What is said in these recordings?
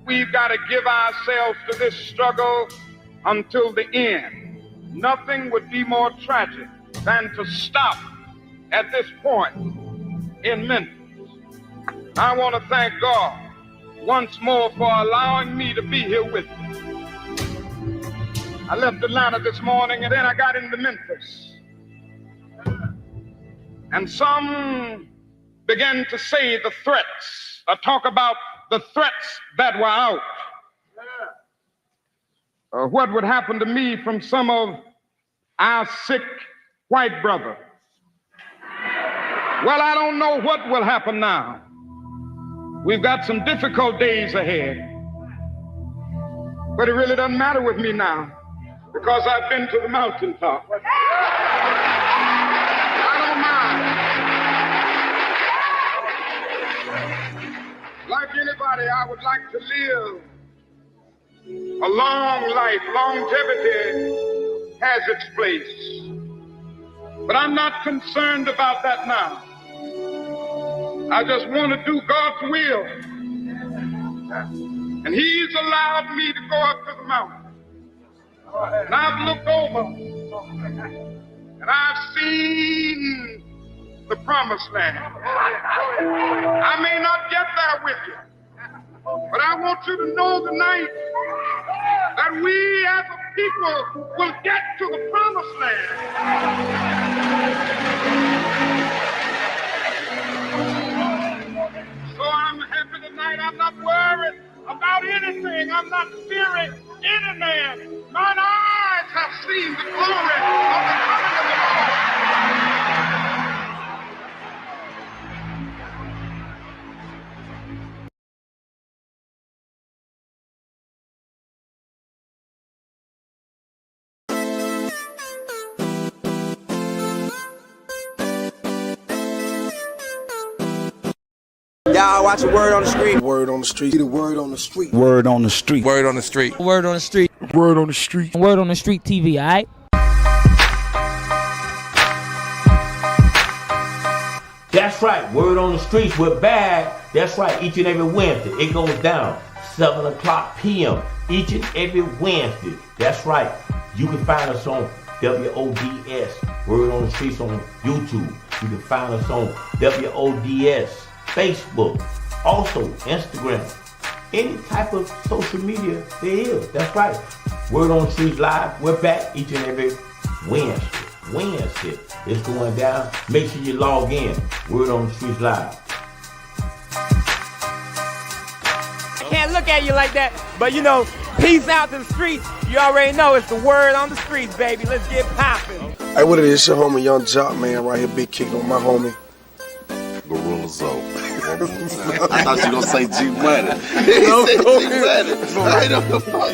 we've got to give ourselves to this struggle until the end. Nothing would be more tragic than to stop at this point in Memphis. I want to thank God once more for allowing me to be here with you. I left Atlanta this morning and then I got into Memphis. And some began to say the threats, or talk about the threats that were out. What would happen to me from some of our sick white brothers? Well, I don't know what will happen now. We've got some difficult days ahead. But it really doesn't matter with me now because I've been to the mountaintop. I don't mind. Like anybody, I would like to live a long life. Longevity has its place. But I'm not concerned about that now. I just want to do God's will. And He's allowed me to go up to the mountain. And I've looked over and I've seen the promised land. I may not get there with you, but I want you to know tonight that we as a people will get to the promised land. So I'm happy tonight. I'm not worried about anything. I'm not fearing any man. Mine eyes have seen the glory of the coming of the Lord. Y'all watch the Word on the Street. Word on the street. The word on the street. Word on the street. Word on the street. Word on the street. Word on the street. Word on the street TV, alright? That's right, Word on the Streets, we're back. That's right, each and every Wednesday. It goes down 7 o'clock p.m. each and every Wednesday. That's right. You can find us on WODS, Word on the Streets on YouTube. You can find us on WODS, Facebook, also Instagram. Any type of social media there is. That's right. Word on the Streets Live. We're back each and every Wednesday. It's going down. Make sure you log in. Word on the Streets Live. I can't look at you like that, but you know, peace out to the streets. You already know it's the word on the streets, baby. Let's get popping. Hey, what it is? It's your homie Young Jock, man, right here, big kick on my homie. Gorilla Zoe. I thought you were going to say G Money. He said G Money. Right up the fuck.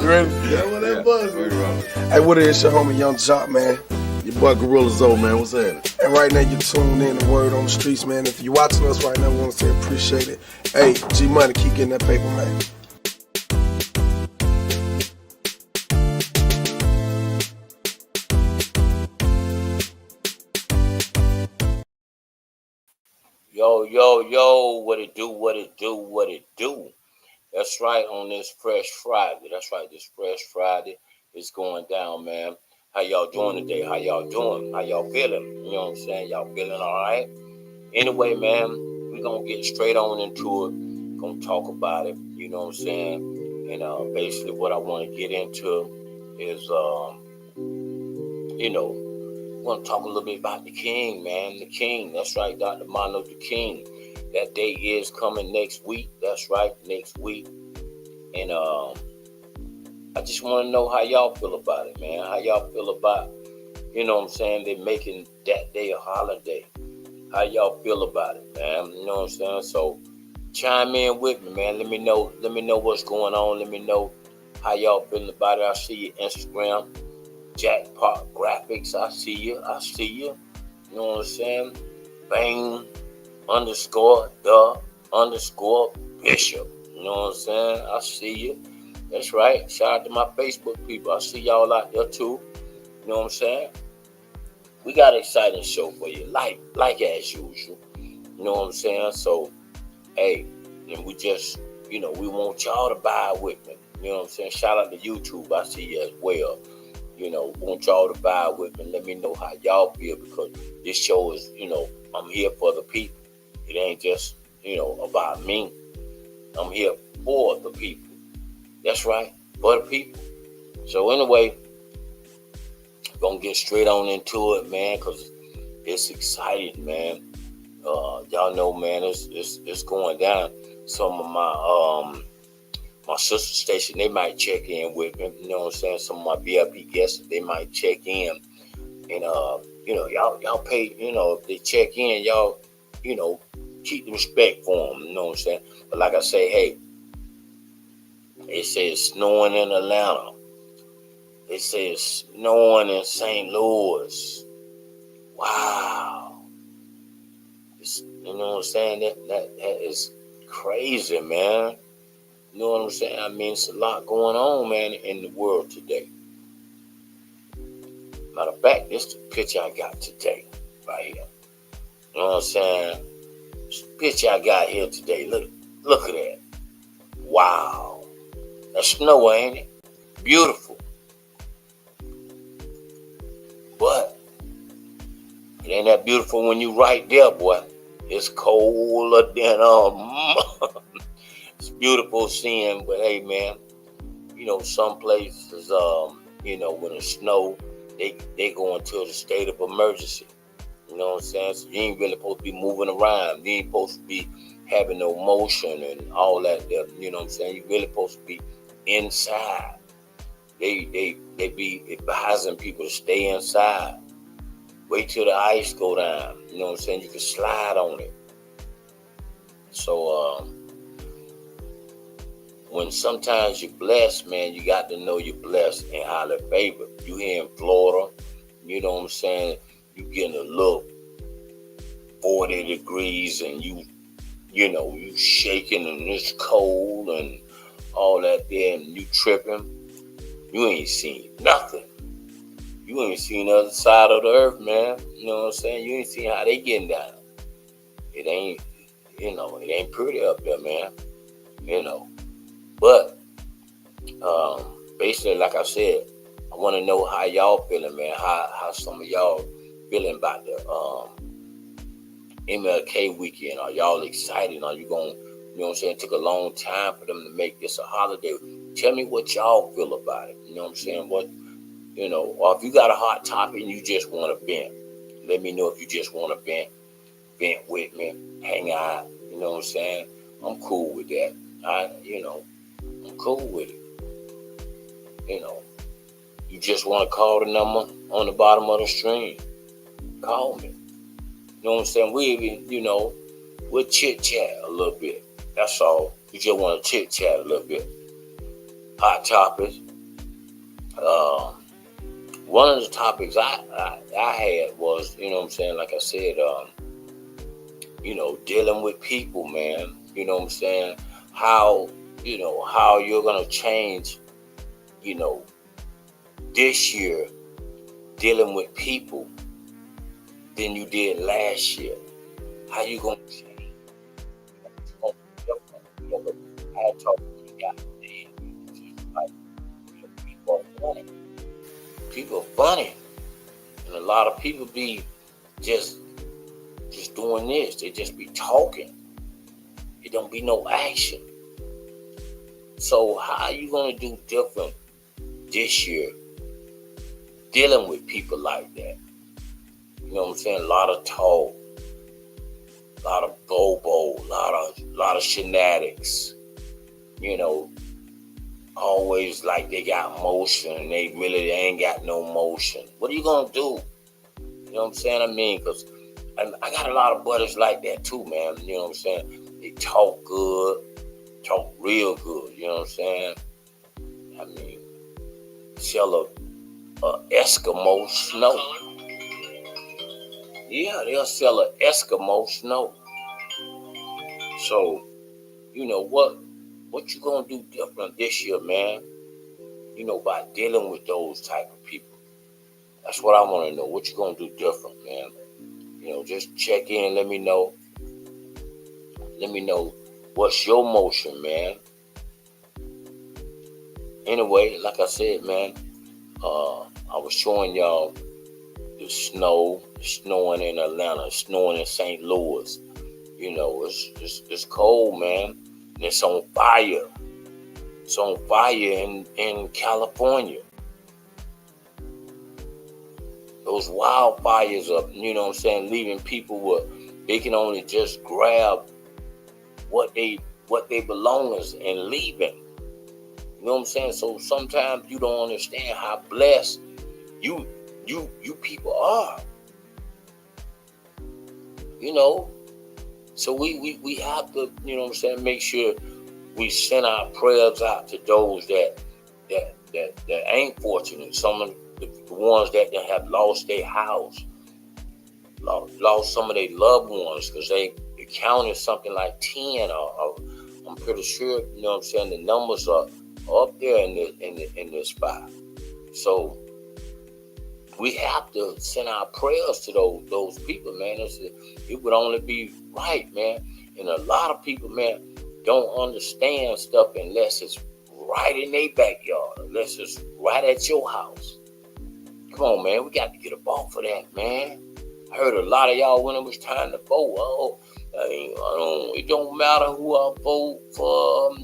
You ready? Yeah, what that buzz me. Hey, what it is? It's your homie Young Jock, man. Your boy Gorilla Zoe, man. What's happening? And right now you tuned in to Word on the Streets, man. If you're watching us right now, we want to say appreciate it. Hey, G Money, keep getting that paper, man. Yo, what it do? That's right, on this Fresh Friday. That's right, this Fresh Friday is going down, man. How y'all doing today? How y'all doing? How y'all feeling? You know what I'm saying? Y'all feeling all right? Anyway, man, we're going to get straight on into it. Going to talk about it, you know what I'm saying? And basically what I want to get into is, you know, I want to talk a little bit about the King, man. The King, that's right, Dr. Martin Luther King. That day is coming next week. That's right, next week. And I just want to know how y'all feel about it, man. How y'all feel about, you know what I'm saying, they making that day a holiday. How y'all feel about it, man? You know what I'm saying? So chime in with me, man. Let me know what's going on. Let me know how y'all feeling about it. I see your Instagram. Jackpot Graphics, I see you. You know what I'm saying? Bang _the_Bishop. You know what I'm saying? I see you. That's right. Shout out to my Facebook people. I see y'all out there too. You know what I'm saying? We got an exciting show for you, like as usual. You know what I'm saying? So, hey, and we just You know, we want y'all to buy with me. You know what I'm saying? Shout out to YouTube. I see you as well. You know, want y'all to buy with me. Let me know how y'all feel, because this show is, you know, I'm here for the people. It ain't just, you know, about me. I'm here for the people. That's right, for the people. So anyway, gonna get straight on into it, man, because it's exciting, man. Y'all know, man, it's going down. Some of my sister station, they might check in with me. You know what I'm saying? Some of my VIP guests, they might check in. And you know, y'all pay, you know, if they check in, y'all, you know, keep the respect for them. You know what I'm saying? But like I say, hey, they say it's snowing in Atlanta. They say it's snowing in St. Louis. Wow. You know what I'm saying? That is crazy, man. You know what I'm saying? I mean, it's a lot going on, man, in the world today. Matter of fact, this is the picture I got today, right here. You know what I'm saying? This picture I got here today. Look at that. Wow. That's snow, ain't it? Beautiful. But it ain't that beautiful when you right there, boy. It's colder than it's beautiful seeing, but hey, man, you know, some places, you know, when it snow, they go into the state of emergency. You know what I'm saying? So you ain't really supposed to be moving around. You ain't supposed to be having no motion and all that. You know what I'm saying? You really supposed to be inside. They be advising people to stay inside. Wait till the ice go down. You know what I'm saying? You can slide on it. So, when sometimes you're blessed, man, you got to know you're blessed and highly favored. You here in Florida, you know what I'm saying? You getting a little 40 degrees and you know, you shaking and it's cold and all that there and you tripping. You ain't seen nothing. You ain't seen the other side of the earth, man. You know what I'm saying? You ain't seen how they getting down. It ain't, you know, it ain't pretty up there, man. You know. But, basically, like I said, I want to know how y'all feeling, man. How some of y'all feeling about the MLK weekend. Are y'all excited? Are you going, you know what I'm saying? It took a long time for them to make this a holiday. Tell me what y'all feel about it. You know what I'm saying? What, you know, or if you got a hot topic and you just want to vent, let me know if you just want to vent with me, hang out. You know what I'm saying? I'm cool with that. I'm cool with it. You know, you just want to call the number on the bottom of the screen. Call me. You know what I'm saying? We'll chit-chat a little bit. That's all. You just want to chit-chat a little bit. Hot topics. One of the topics I had was, you know what I'm saying, like I said, you know, dealing with people, man. You know what I'm saying? How you're going to change, you know, this year dealing with people than you did last year. How you going to change? I talked to you guys today, like, you know, people are funny. People are funny. And a lot of people be just doing this. They just be talking. It don't be no action. So how are you going to do different this year dealing with people like that? You know what I'm saying? A lot of talk, a lot of bobo, a lot of shenanigans. You know, always like they got motion and they ain't got no motion. What are you going to do? You know what I'm saying? I mean, because I got a lot of buddies like that too, man. You know what I'm saying? They talk good, talk real good. You know what I'm saying? I mean, sell a Eskimo snow. Yeah, they'll sell an Eskimo snow. So, you know what you gonna do different this year, man? You know, by dealing with those type of people. That's what I want to know. What you gonna do different, man? You know, just check in. Let me know. Let me know What's your motion, man? Anyway, like I said, man, I was showing y'all the snowing in Atlanta, snowing in St. Louis. You know, it's cold, man. And it's on fire. It's on fire in California. Those wildfires are, you know what I'm saying, leaving people with, they can only just grab what they belongings and leaving. You know what I'm saying? So sometimes you don't understand how blessed you people are. You know? So we have to, you know what I'm saying, make sure we send our prayers out to those that ain't fortunate. Some of the ones that have lost their house, lost some of their loved ones, because they counted something like 10 or I'm pretty sure, you know what I'm saying, the numbers are up there in this spot. So we have to send our prayers to those people, man. It would only be right, man. And a lot of people, man, don't understand stuff unless it's right in their backyard, unless it's right at your house. Come on, man. We got to get a vote for that, man. I heard a lot of y'all when it was time to vote. Oh, it don't matter who I vote for.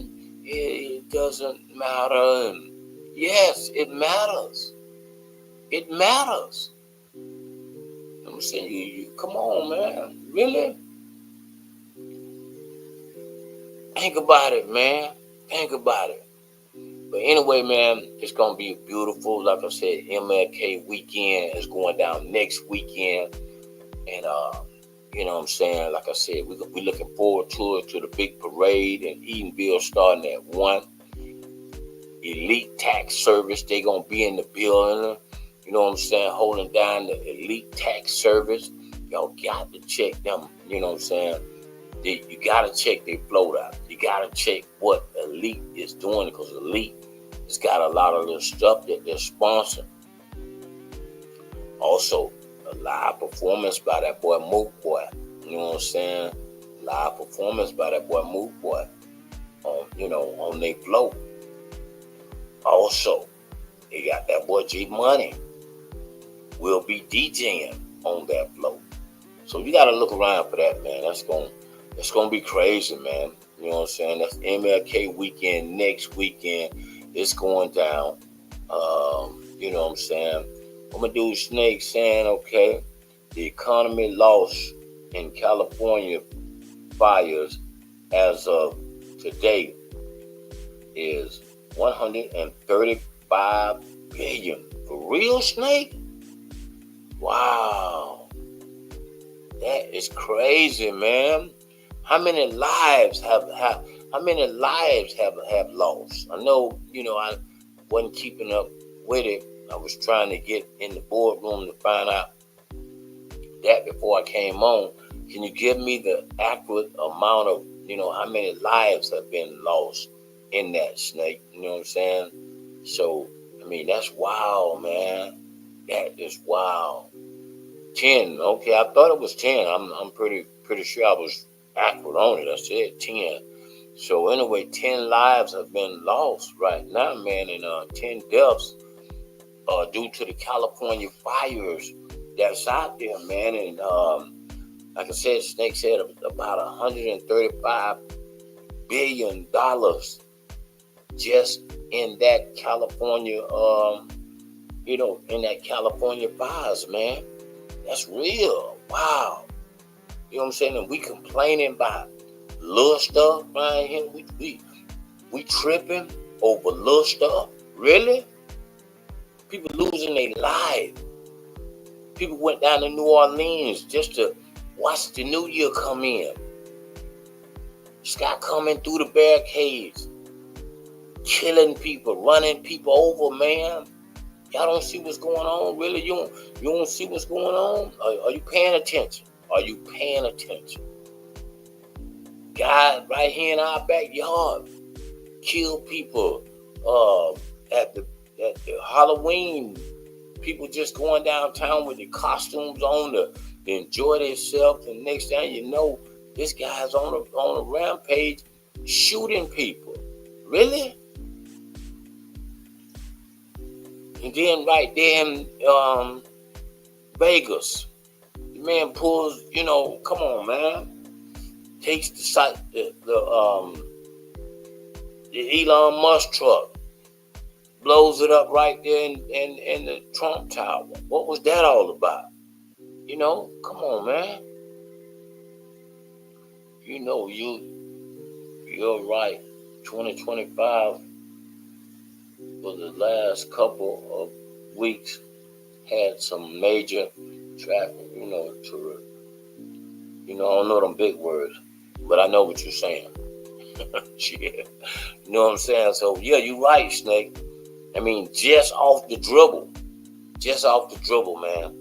It doesn't matter. And yes, it matters. It matters. I'm saying, you come on, man. Really? Think about it, man. Think about it. But anyway, man, it's going to be beautiful. Like I said, MLK weekend is going down next weekend. And, you know what I'm saying? Like I said, we're looking forward to it, to the big parade in Edenville starting at 1. Elite Tax Service, they going to be in the building. You know what I'm saying? Holding down the Elite Tax Service. Y'all got to check them. You know what I'm saying? You got to check their float out. You got to check what Elite is doing, because Elite has got a lot of little stuff that they're sponsoring. Also, a live performance by that boy Mook Boy. You know what I'm saying? Live performance by that boy Mook Boy on their float. Also, they got that boy G Money will be DJing on that float. So you got to look around for that, man. That's gonna be crazy, man. You know what I'm saying? That's MLK weekend next weekend. It's going down. You know what I'm saying? I'm gonna do Snake saying, okay, the economy loss in California fires as of today is $135 billion. For real, Snake? Wow. That is crazy, man. How many lives have lost? I know, I wasn't keeping up with it. I was trying to get in the boardroom to find out that before I came on. Can you give me the accurate amount of, how many lives have been lost in that, Snake? You know what I'm saying? So, that's wild, man. That is wild. 10. Okay, I thought it was 10. I'm pretty sure I was accurate on it. I said 10. So anyway, 10 lives have been lost right now, man, and 10 deaths due to the California fires that's out there, man. And like I said, Snake said about $135 billion just in that California, in that California fires, man. That's real. Wow. You know what I'm saying? And we complaining about little stuff right here. We tripping over little stuff. Really? People losing their life. People went down to New Orleans just to watch the New Year come in. Scott coming through the barricades, killing people, running people over, man. Y'all don't see what's going on? Really? You don't see what's going on? Are you paying attention? Are you paying attention? God, right here in our backyard, kill people at the Halloween. People just going downtown with their costumes on to enjoy themselves. And next thing you know, this guy's on a rampage shooting people. Really? And then right there in Vegas, the man pulls, come on, man. Takes the Elon Musk truck, blows it up right there in the Trump Tower. What was that all about? Come on, man. You're right. 2025 for the last couple of weeks had some major traffic, to I don't know them big words, but I know what you're saying. Shit. You know what I'm saying? So yeah, you're right, Snake. I mean, just off the dribble, man.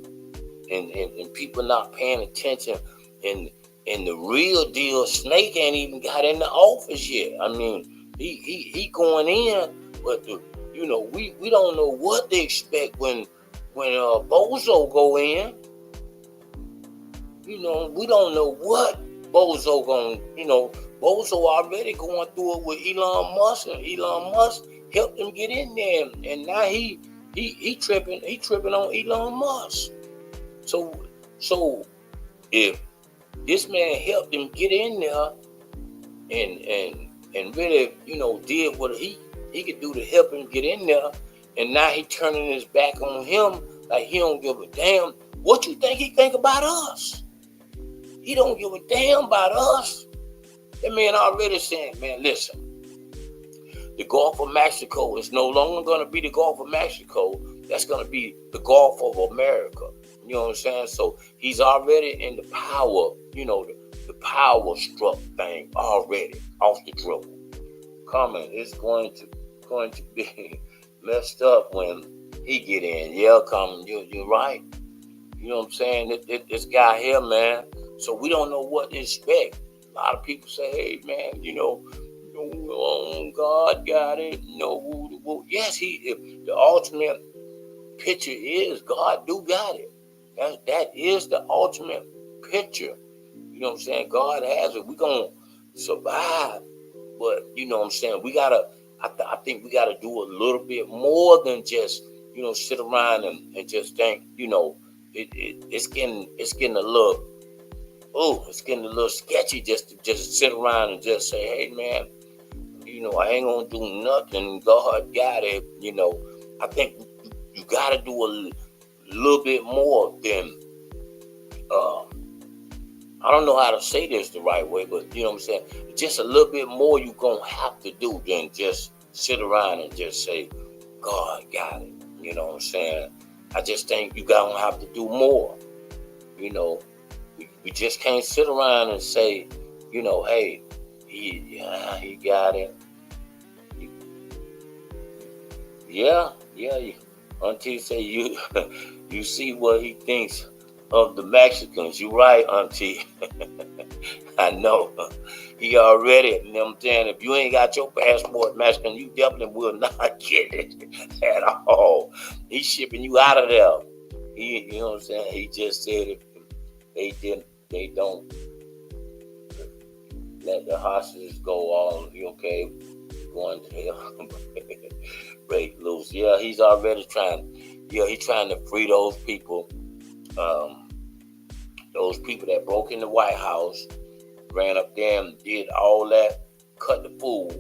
And people not paying attention. And the real deal, Snake ain't even got in the office yet. I mean, he going in, but we don't know what they expect when Bozo go in. We don't know what Bozo going. Bozo already going through it with Elon Musk, and Elon Musk helped him get in there, and now he tripping on Elon Musk. So if this man helped him get in there and really, did what he could do to help him get in there, and now he turning his back on him like he don't give a damn. What you think he think about us? He don't give a damn about us. That man already saying, man, listen, the Gulf of Mexico is no longer going to be the Gulf of Mexico. That's going to be the Gulf of America. You know what I'm saying? So he's already in the power, the power struck thing already off the dribble. Coming, it's going to be messed up when he get in. Yeah, Coming, you're right. You know what I'm saying? This guy here, man. So we don't know what to expect. A lot of people say, hey, man, God got it. Yes, the ultimate picture is God do got it. That is the ultimate picture. You know what I'm saying? God has it. We're going to survive. But, you know what I'm saying? I think we got to do a little bit more than just, sit around and just think, it's getting a little, it's getting a little sketchy just to sit around and just say, hey, man, I ain't going to do nothing. God got it. I think you got to do a little bit more than, I don't know how to say this the right way, but you know what I'm saying? Just a little bit more you're going to have to do than just sit around and just say, God got it. You know what I'm saying? I just think you going to have to do more. We just can't sit around and say, hey, he got it. Yeah. Auntie say you see what he thinks of the Mexicans. You right, Auntie. I know. He already, you know what I'm saying? If you ain't got your passport Mexican, you definitely will not get it at all. He's shipping you out of there. You know what I'm saying? He just said if they don't let the hostages go all, okay, going to hell. Break loose. Yeah, he's already trying to free those people that broke in the White House, ran up there and did all that, cut the fool.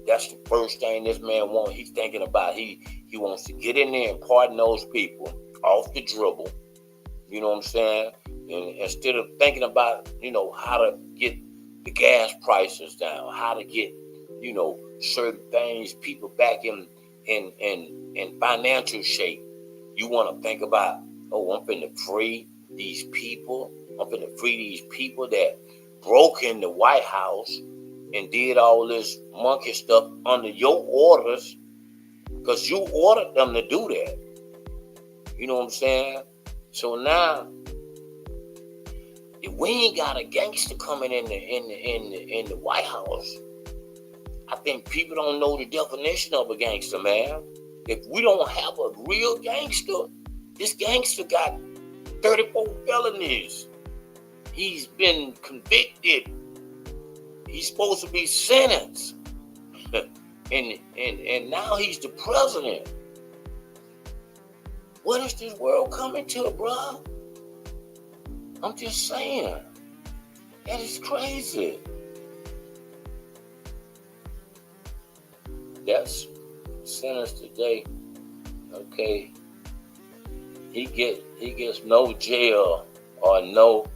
That's the first thing this man wants. He's thinking about. He wants to get in there and pardon those people off the dribble. You know what I'm saying? And instead of thinking about, how to get the gas prices down, how to get, certain things, people back in financial shape, you want to think about, I'm finna free these people. I'm finna free these people that broke in the White House and did all this monkey stuff under your orders, because you ordered them to do that. You know what I'm saying? So now, if we ain't got a gangster coming in the White House, I think people don't know the definition of a gangster, man. If we don't have a real gangster, this gangster got 34 felonies. He's been convicted He's supposed to be sentenced. and now he's the president. What is this world coming to, bro? I'm just saying. That is crazy. That's sentenced today. Okay. He gets no jail or no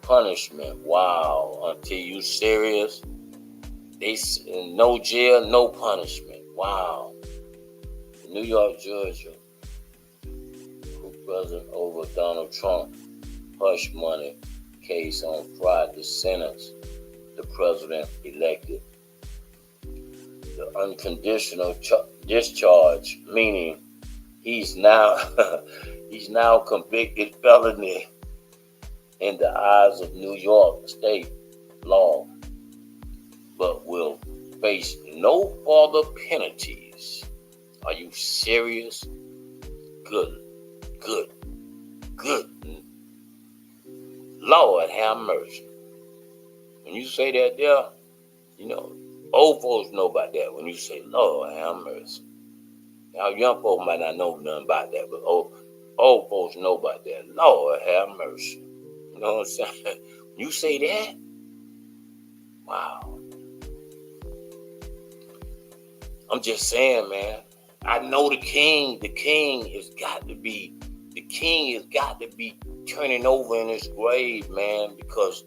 punishment. Wow. Until you serious. No jail, no punishment. Wow. The New York judge who president over Donald Trump hush money case on Friday sentenced the president-elected. The unconditional discharge, meaning he's now convicted felony in the eyes of New York state law, but will face no further penalties. Are you serious? Good. Lord have mercy. When you say that there, old folks know about that. When you say, Lord have mercy. Now, young folks might not know nothing about that, but old folks know about that. Lord have mercy. You know what I'm saying? When you say that, wow. I'm just saying, man. I know the king has got to be turning over in his grave, man, because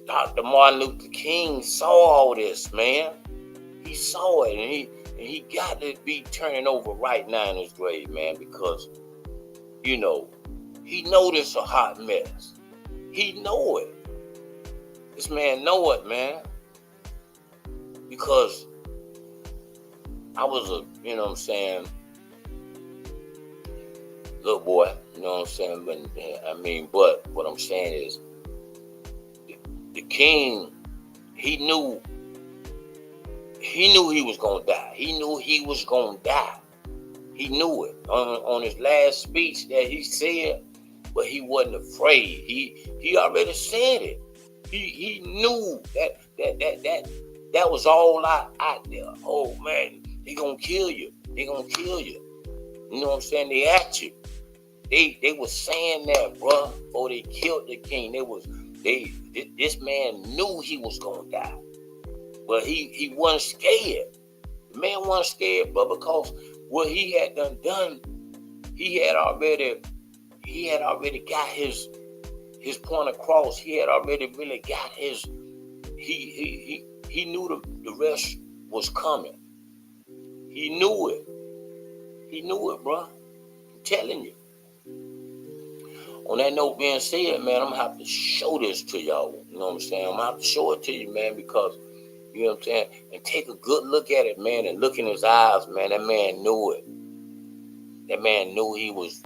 Dr. Martin Luther King saw all this, man. He saw it, and he got to be turning over right now in his grave, man, because, he know this is a hot mess. He know it. This man know it, man. Because I was little boy, but what I'm saying is the king, he knew he was gonna die. He knew he was gonna die. He knew it on his last speech that he said, but he wasn't afraid. He already said it. He knew that was all out there. Oh man, they gonna kill you. They gonna kill you. You know what I'm saying? They at you. They was saying that, bro, before they killed the king. This man knew he was gonna die, but he wasn't scared. The man wasn't scared, but because what he had done, he had already got his point across. He had already really got his. He knew the rest was coming. He knew it. He knew it, bro. I'm telling you. On that note being said, man, I'm going to have to show this to y'all. You know what I'm saying? I'm going to have to show it to you, man, because, you know what I'm saying? And take a good look at it, man, and look in his eyes, man. That man knew it. That man knew he was,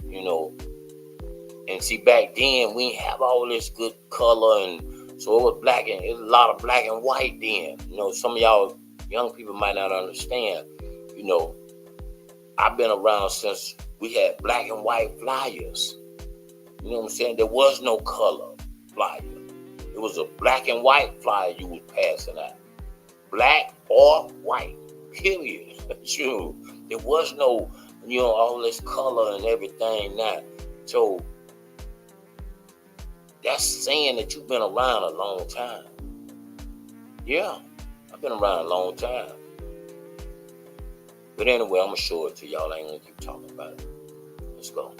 And see, back then, we didn't have all this good color, and so it was black, and it was a lot of black and white then. Some of y'all young people might not understand. I've been around since we had black and white flyers. You know what I'm saying? There was no color flyer. It was a black and white flyer you was passing out. Black or white, period. True. There was no, all this color and everything now. So that's saying that you've been around a long time. Yeah, I've been around a long time. But anyway, I'm going to show it to y'all. I ain't going to keep talking about it. Let's go.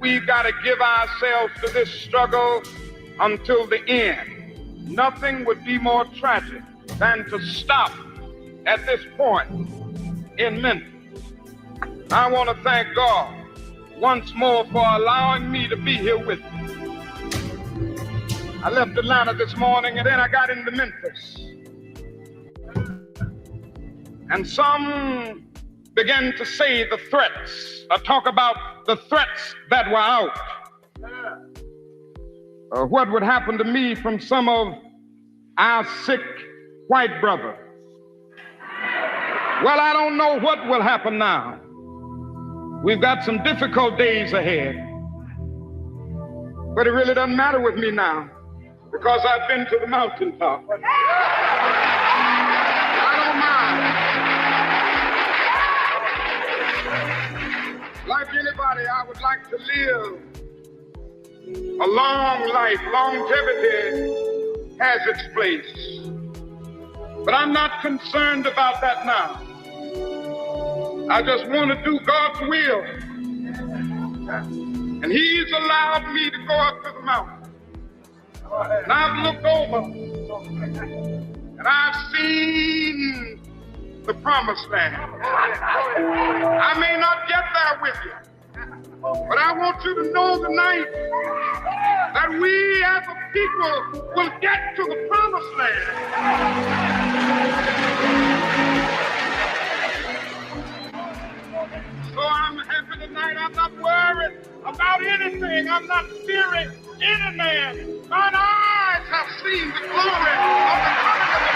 We've got to give ourselves to this struggle until the end. Nothing would be more tragic than to stop at this point in Memphis. I want to thank God once more for allowing me to be here with you. I left Atlanta this morning and then I got into Memphis. And some began to say the threats, or talk about the threats that were out. what would happen to me from some of our sick white brothers. Well, I don't know what will happen now. We've got some difficult days ahead. But it really doesn't matter with me now because I've been to the mountaintop. I don't mind. Like anybody, I would like to live a long life. Longevity has its place. But I'm not concerned about that now. I just want to do God's will. And He's allowed me to go up to the mountain. And I've looked over and I've seen the promised land. I may not get there with you, but I want you to know tonight that we as a people will get to the promised land. So I'm happy tonight. I'm not worried about anything. I'm not fearing any man. Mine eyes have seen the glory of the coming of the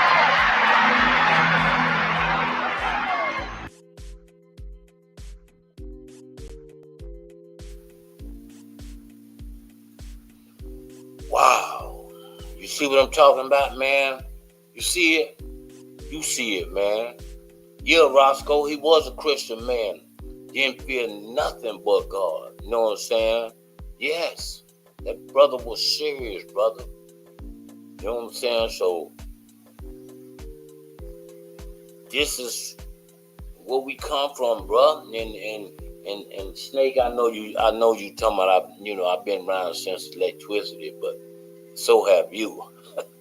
Lord. Wow. You see what I'm talking about, man? You see it? You see it, man. Yeah, Roscoe, he was a Christian man. Didn't fear nothing but God. You know what I'm saying? Yes. That brother was serious, brother. You know what I'm saying? So this is where we come from, bro. And Snake, I know you talking about I've been around since electricity, but so have you.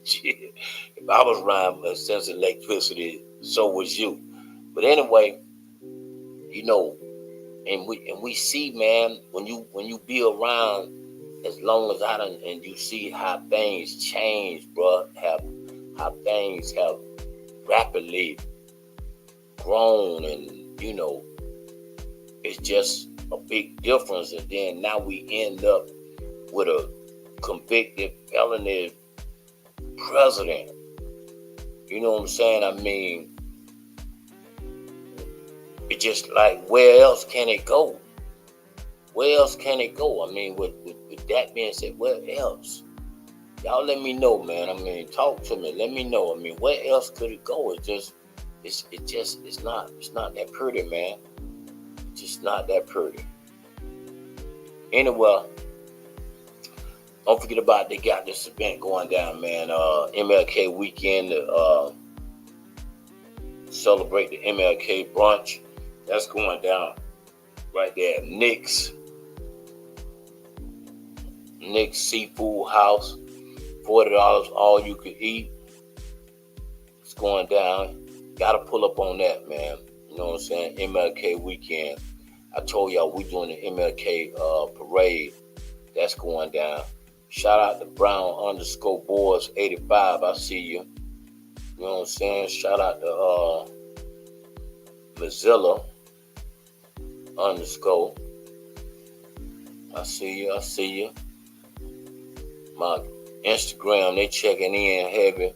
If I was around since electricity, so was you. But anyway, and we see, man, when you be around as long as I done, and you see how things change, bro, how things have rapidly grown, and it's just a big difference. And then now we end up with a convicted felony president. You know what I'm saying? I mean, it's just like, where else can it go? Where else can it go? I mean, with that being said, where else? Y'all let me know, man. I mean, talk to me. Let me know. I mean, where else could it go? It's not that pretty, man. It's just not that pretty. Anyway, don't forget about they got this event going down, man. MLK weekend to celebrate the MLK brunch. That's going down right there at Nick's Seafood House. $40 all you can eat. It's going down. Gotta pull up on that, man. You know what I'm saying? MLK weekend. I told y'all we doing the MLK parade. That's going down. Shout out to Brown_Boys85. I see you. You know what I'm saying? Shout out to Mozilla_ I see you. My Instagram, they checking in heavy.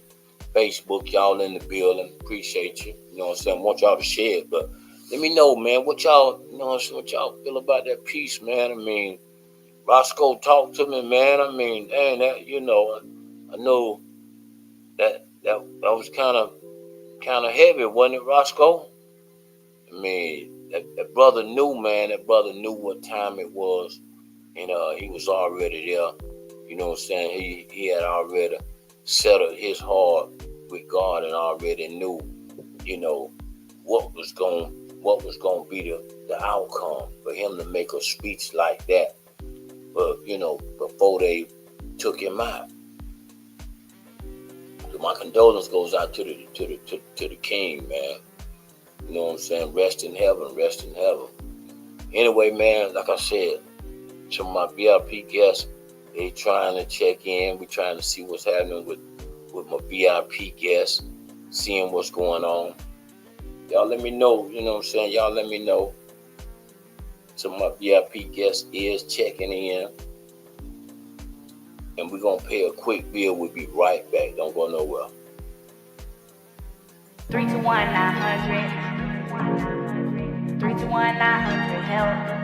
Facebook, y'all in the building. Appreciate you. You know what I'm saying? Want y'all to share it, but let me know, man, what y'all feel about that piece, man. I mean, Roscoe, talk to me, man. I mean, dang, that, I know that was kind of heavy, wasn't it, Roscoe? I mean, that brother knew, man. That brother knew what time it was, and he was already there. You know what I'm saying? He had already settled his heart with God and already knew, what was going to be the outcome for him to make a speech like that. But before they took him out. So my condolence goes out to the king, man. You know what I'm saying? Rest in heaven. Anyway, man, like I said, some of my VIP guests, they trying to check in. We trying to see what's happening with my VIP guests, seeing what's going on. Y'all let me know, you know what I'm saying? Y'all let me know. Some of my VIP guests is checking in. and we're going to pay a quick bill. We'll be right back. Don't go nowhere. 321-900. 321-900, help.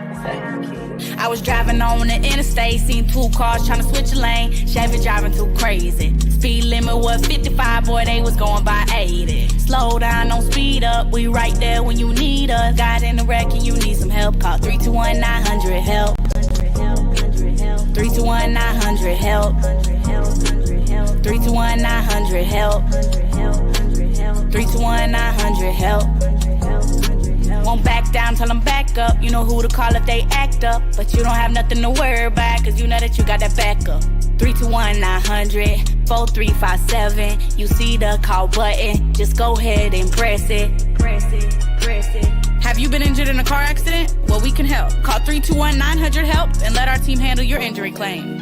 I was driving on the interstate, seen 2 cars trying to switch a lane. Chevy driving too crazy. Speed limit was 55, boy, they was going by 80. Slow down, don't speed up. We right there when you need us. Got in the wreck and you need some help. Call 321-900, help. 321-900, help. 321-900, help. 321-900, help. Won't back down till I'm back up. You know who to call if they act up. But you don't have nothing to worry about, cause you know that you got that backup. 321-900, 4357. You see the call button, just go ahead and press it. Press it, press it. Have you been injured in a car accident? Well, we can help. Call 321-900-HELP and let our team handle your injury claim.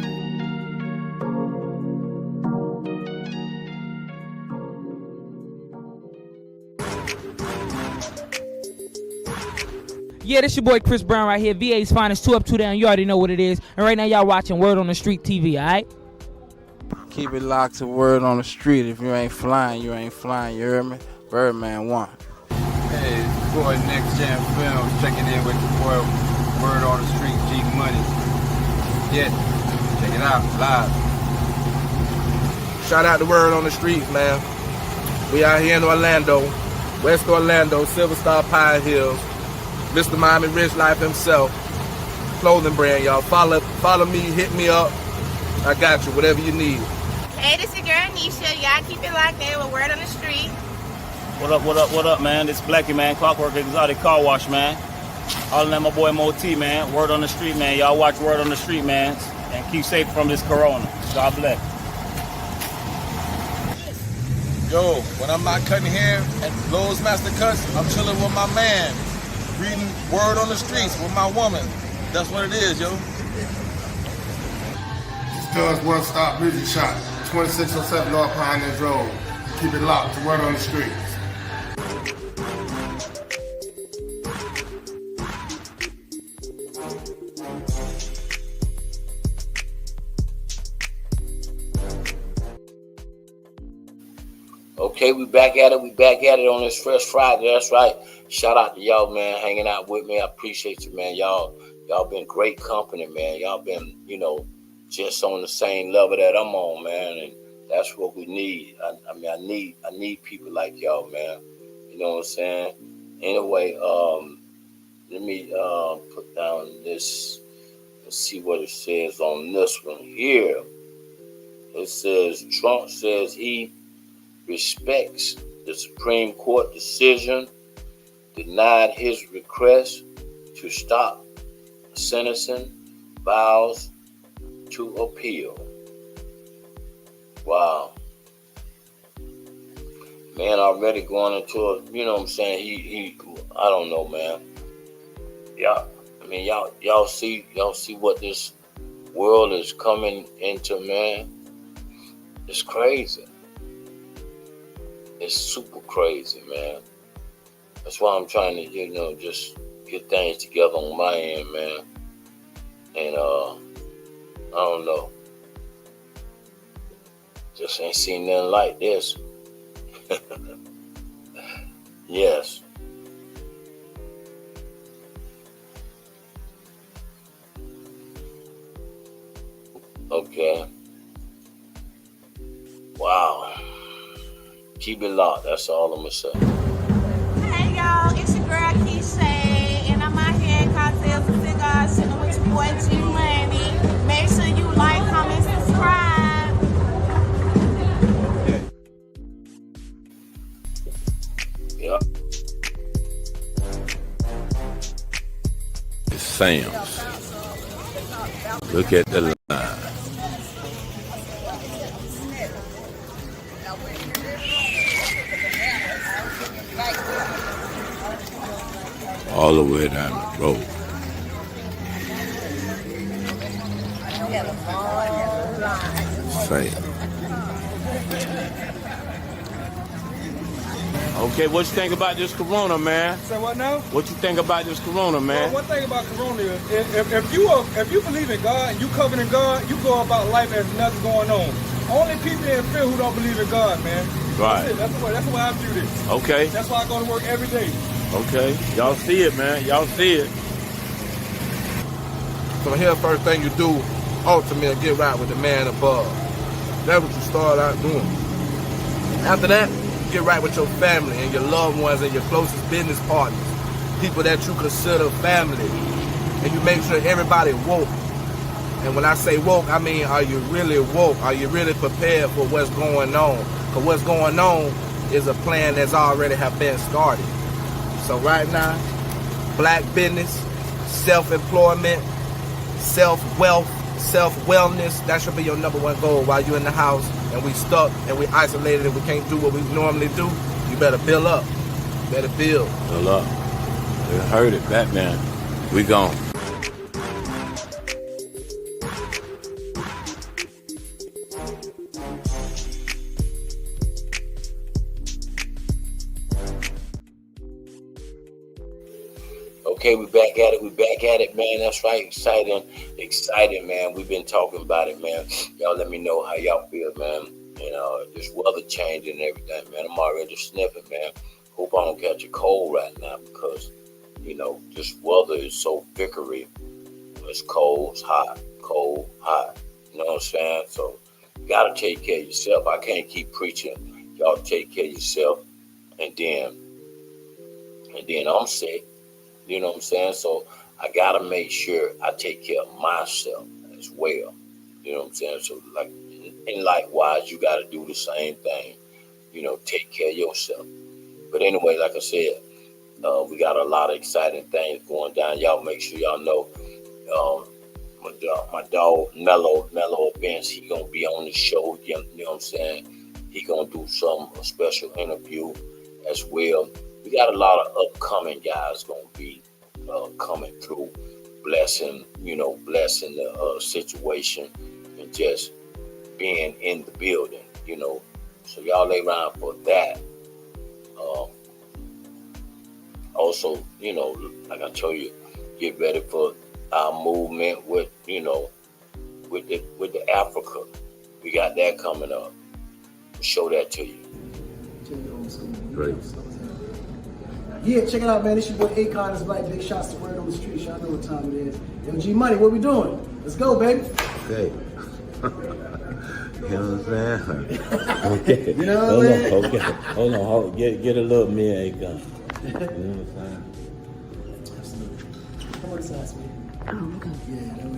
Yeah, this your boy Chris Brown right here. VA's finest, 2 up, 2 down. You already know what it is. And right now y'all watching Word on the Street TV, alright? Keep it locked to Word on the Street. If you ain't flying, you ain't flying. You hear me? Birdman 1. Hey, it's your boy Next Gen Films checking in with your boy Word on the Street, G Money. Yeah, check it out, live. Shout out to Word on the Street, man. We out here in Orlando, West Orlando, Silver Star Pine Hills. Mr. Miami Rich Life himself. Clothing brand, y'all. Follow me, hit me up. I got you, whatever you need. Hey, this is your girl Nisha. Y'all keep it locked in with Word on the Street. What up, what up, what up, man? This Blackie, man. Clockwork Exotic Car Wash, man. All in my boy Moti, man. Word on the Street, man. Y'all watch Word on the Street, man. And keep safe from this corona. God bless. Yo, when I'm not cutting hair at Lowe's Master Cuts, I'm chilling with my man. Reading Word on the Streets with my woman. That's what it is, yo. Cuz One Stop Music Shop, 2607 North Pine Hills Road. Keep it locked to Word on the Streets. Okay, we back at it. We back at it on this Fresh Friday. That's right. Shout out to y'all, man, hanging out with me. I appreciate you, man. Y'all been great company, man. Y'all been, just on the same level that I'm on, man. And that's what we need. I need people like y'all, man. You know what I'm saying? Anyway, let me put down this. Let's see what it says on this one here. It says Trump says he respects the Supreme Court decision, denied his request to stop sentencing, vows to appeal. Wow. Man, already going into a, you know what I'm saying, he I don't know, man. Y'all see what this world is coming into, man. It's crazy. It's super crazy, man. That's why I'm trying to, just get things together on my end, man. And I don't know. Just ain't seen nothing like this. Yes. Okay. Wow. Keep it locked. That's all I'm gonna say. Hey y'all, it's your girl Keisha, and I'm out here at Cocktails and Cigars sitting with your boy G Money. Make sure you like, comment, subscribe. Yeah. It's Sam's. Look at the line. All the way down the road. Same. Okay, what you think about this corona, man? Say what now? What you think about this corona, man? Well, one thing about corona is if you believe in God and you covered in God, you go about life as nothing going on. Only people in fear who don't believe in God, man. Right. That's the way I view this. Okay. That's why I go to work every day. Okay. Y'all see it, man. Y'all see it. So here's the first thing you do, ultimately, get right with the man above. That's what you start out doing. After that, get right with your family and your loved ones and your closest business partners, people that you consider family, and you make sure everybody woke. And when I say woke, I mean, are you really woke? Are you really prepared for what's going on? Because what's going on is a plan that's already have been started. So right now, black business, self-employment, self-wealth, self-wellness, that should be your number one goal while you're in the house and we stuck and we isolated and we can't do what we normally do. You better build up. You better build. Build up. You heard it, Batman. We gone. Okay, we back at it, man. That's right, exciting, man. We've been talking about it, man. Y'all let me know how y'all feel, man. You know, this weather changing and everything, man. I'm already sniffing, man. Hope I don't catch a cold right now because, you know, this weather is so vickery. It's cold, it's hot, cold, hot. You know what I'm saying? So, you gotta take care of yourself. I can't keep preaching. Y'all take care of yourself, and then I'm sick. You know what I'm saying? So I gotta make sure I take care of myself as well. You know what I'm saying? So like, and likewise, you gotta do the same thing. You know, take care of yourself. But anyway, like I said, we got a lot of exciting things going down. Y'all make sure y'all know my dog Mellow Events, he gonna be on the show. You know what I'm saying? He gonna do a special interview as well. We got a lot of upcoming guys gonna be coming through, blessing the situation and just being in the building, you know. So y'all lay around for that. Also, you know, like I told you, get ready for our movement with the Africa. We got that coming up. We'll show that to you. Great. Yeah, check it out, man. It's your boy Akon. It's like big shots to Word on the Street. Y'all know what time it is. Yo, G Money, what we doing? Let's go, baby. Okay. You know what I'm saying? Okay. You know what I'm saying? Okay. Hold on. Get a little me Akon. You know what I'm saying? Absolutely. Come on inside, sweetie. Oh, okay. Yeah, that was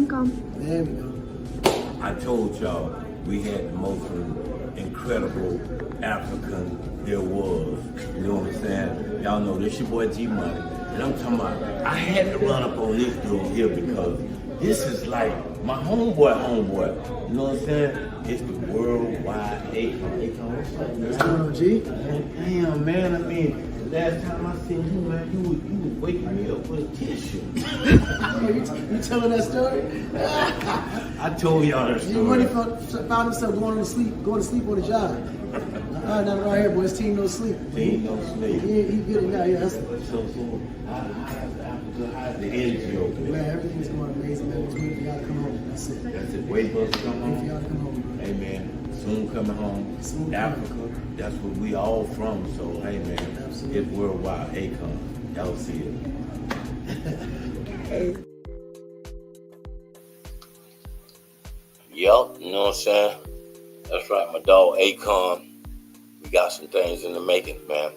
Come. There we go. I told y'all we had the most incredible African there was. You know what I'm saying? Y'all know this your boy G Money. And I'm talking about, I had to run up on this dude here because this is like my homeboy. You know what I'm saying? It's the worldwide Akon. What's going on, G? Damn, man. I mean, last time I seen you, man, you was waking me up with a tissue. You telling that story? I told y'all that story. G Money found himself going to sleep on the job. Not right here, boy. His team don't sleep. Team don't sleep. He good now, yeah. So how's the energy over there? Man, everything's going amazing, man. Just waiting for y'all to come home. That's it. That's it. Wait for us to come home. Wait for y'all to come home. Hey, man. Soon coming home. Soon Africa. coming. That's where we all from. So, hey, man. Absolutely. It's worldwide Akon. Y'all see it. Yup, you know what I'm saying? That's right, my dog Akon. We got some things in the making, man.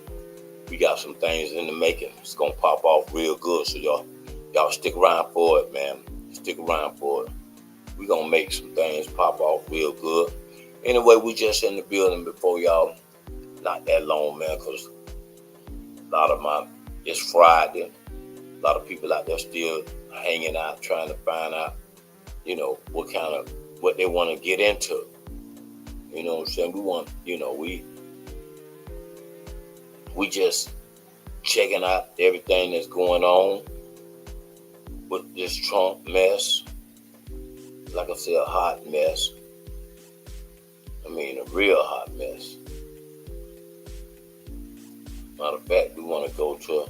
We got some things in the making. It's gonna pop off real good, so y'all stick around for it, man. Stick around for it. We gonna make some things pop off real good. Anyway, we just in the building before y'all. Not that long, man, because it's Friday. A lot of people out there still hanging out, trying to find out, you know, what they want to get into. You know what I'm saying? We just checking out everything that's going on with this Trump mess. Like I said, a hot mess. mean, a real hot mess. Matter of fact, we want to go to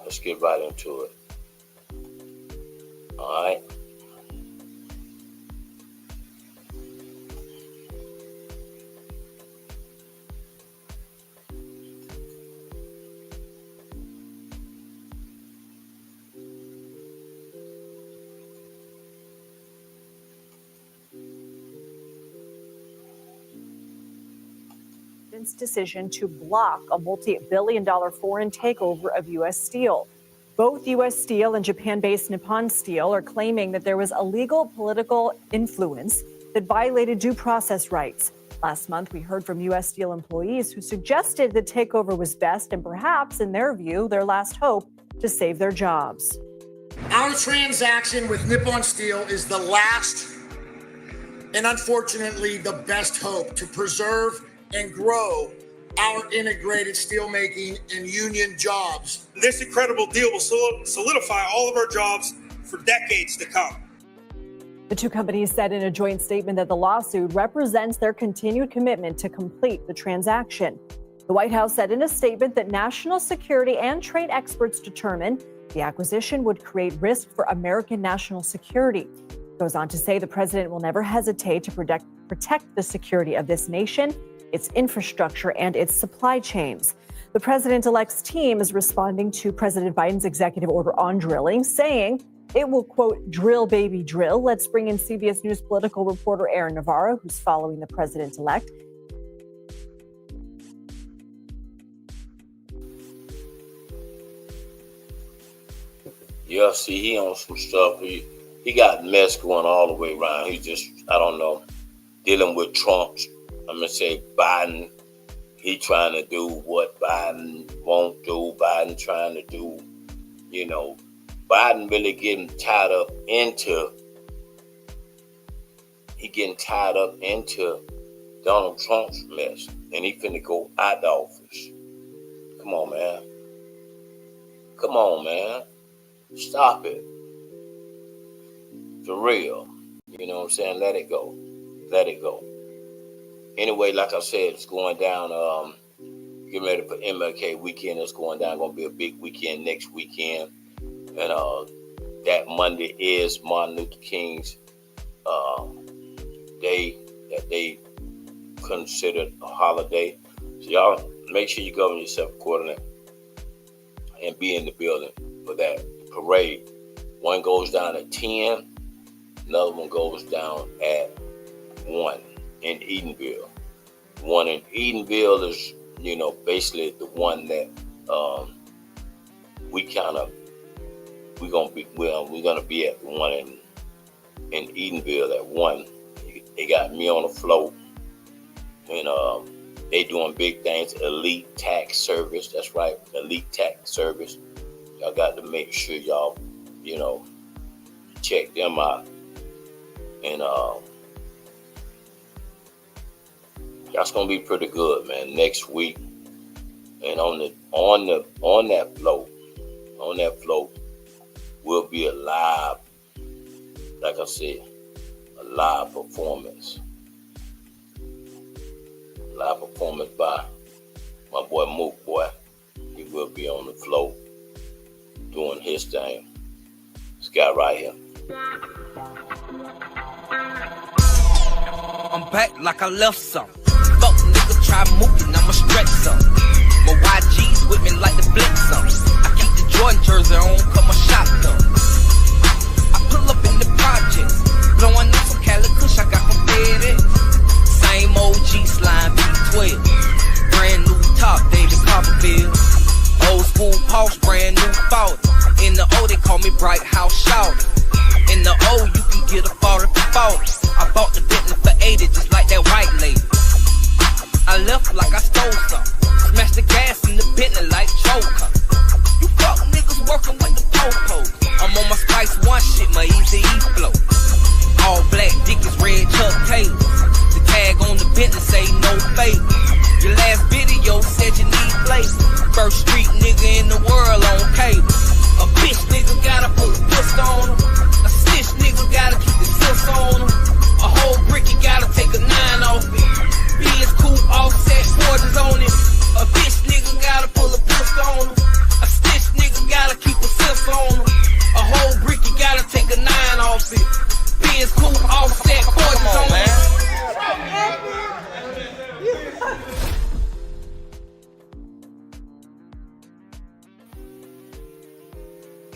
let's get right into it. All right. Decision to block a multi-billion-dollar foreign takeover of U.S. Steel. Both U.S. Steel and Japan-based Nippon Steel are claiming that there was illegal political influence that violated due process rights. Last month, we heard from U.S. Steel employees who suggested the takeover was best and perhaps, in their view, their last hope to save their jobs. Our transaction with Nippon Steel is the last and unfortunately the best hope to preserve and grow our integrated steelmaking and union jobs. This incredible deal will solidify all of our jobs for decades to come. The two companies said in a joint statement that the lawsuit represents their continued commitment to complete the transaction. The White House said in a statement that national security and trade experts determined the acquisition would create risk for American national security. It goes on to say the president will never hesitate to protect the security of this nation, its infrastructure, and its supply chains. The president-elect's team is responding to President Biden's executive order on drilling, saying it will, quote, drill, baby, drill. Let's bring in CBS News political reporter Aaron Navarro, who's following the president-elect. Yeah, see, he on some stuff. He got mess going all the way around. He just, I don't know, dealing with Trump's. I'm going to say Biden, he trying to do what Biden won't do. Biden trying to do, you know, Biden really getting tied up into Donald Trump's mess. And he finna go out the office. Come on, man. Come on, man. Stop it. For real. You know what I'm saying? Let it go. Let it go. Anyway, like I said, it's going down, getting ready for MLK weekend. It's going down, going to be a big weekend next weekend. And that Monday is Martin Luther King's day that they considered a holiday. So y'all make sure you govern yourself accordingly and be in the building for that parade. One goes down at 10, another one goes down at 1. In Edenville. One in Edenville is, you know, basically the one that we're gonna be at the one in Edenville at 1. They got me on the float, and they doing big things. Elite Tax Service, that's right, Elite Tax Service. Y'all got to make sure y'all, you know, check them out, and that's gonna be pretty good, man. Next week, and on that float, will be a live, like I said, a live performance. Live performance by my boy Mook Boy. He will be on the float doing his thing. This guy right here. I'm back like I left some. Fuck nigga, try moving, I'ma stretch some. My YG's with me like the blitz some. I keep the Jordan jersey on, cut my shotgun. I pull up in the projects, blowing up some Cali Kush I got from FedEx. Same old G-Slime B12. Brand new top, David Copperfield. Old school Porsche, brand new 40. In the O, they call me Bright House Shouty. In the O, you can get a 40 for 40. I bought the Bentley for 80, just like that white lady. I left like I stole some. Smashed the gas in the Bentley like choker. You fuck niggas working with the po-po. I'm on my Spice One shit, my Easy E flow. All black Dickies, red Chuck Taylor. The tag on the Bentley say no favor. Your last video said you need first street nigga in the world on cable. A bitch nigga gotta put a pistol on him. A snitch nigga gotta keep the tips on him. A whole brick, you gotta take a 9 off it. Beans cool, offset, forges on it. A bitch nigga gotta pull a pistol on him. A snitch nigga gotta keep a tips on him. A whole brick, you gotta take a 9 off it. Beans cool, offset, forges on it.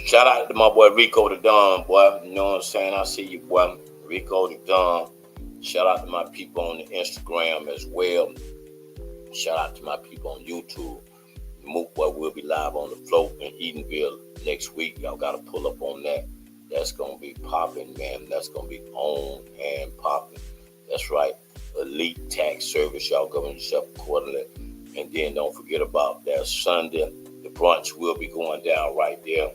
Shout out to my boy Rico the Don, boy. You know what I'm saying? I see you, boy. Rico the Don. Shout out to my people on the Instagram as well. Shout out to my people on YouTube. The Mook Boy will be live on the float in Edenville next week. Y'all got to pull up on that. That's going to be popping, man. That's going to be on and popping. That's right. Elite tax service. Y'all govern yourself accordingly. And then don't forget about that Sunday. The brunch will be going down right there.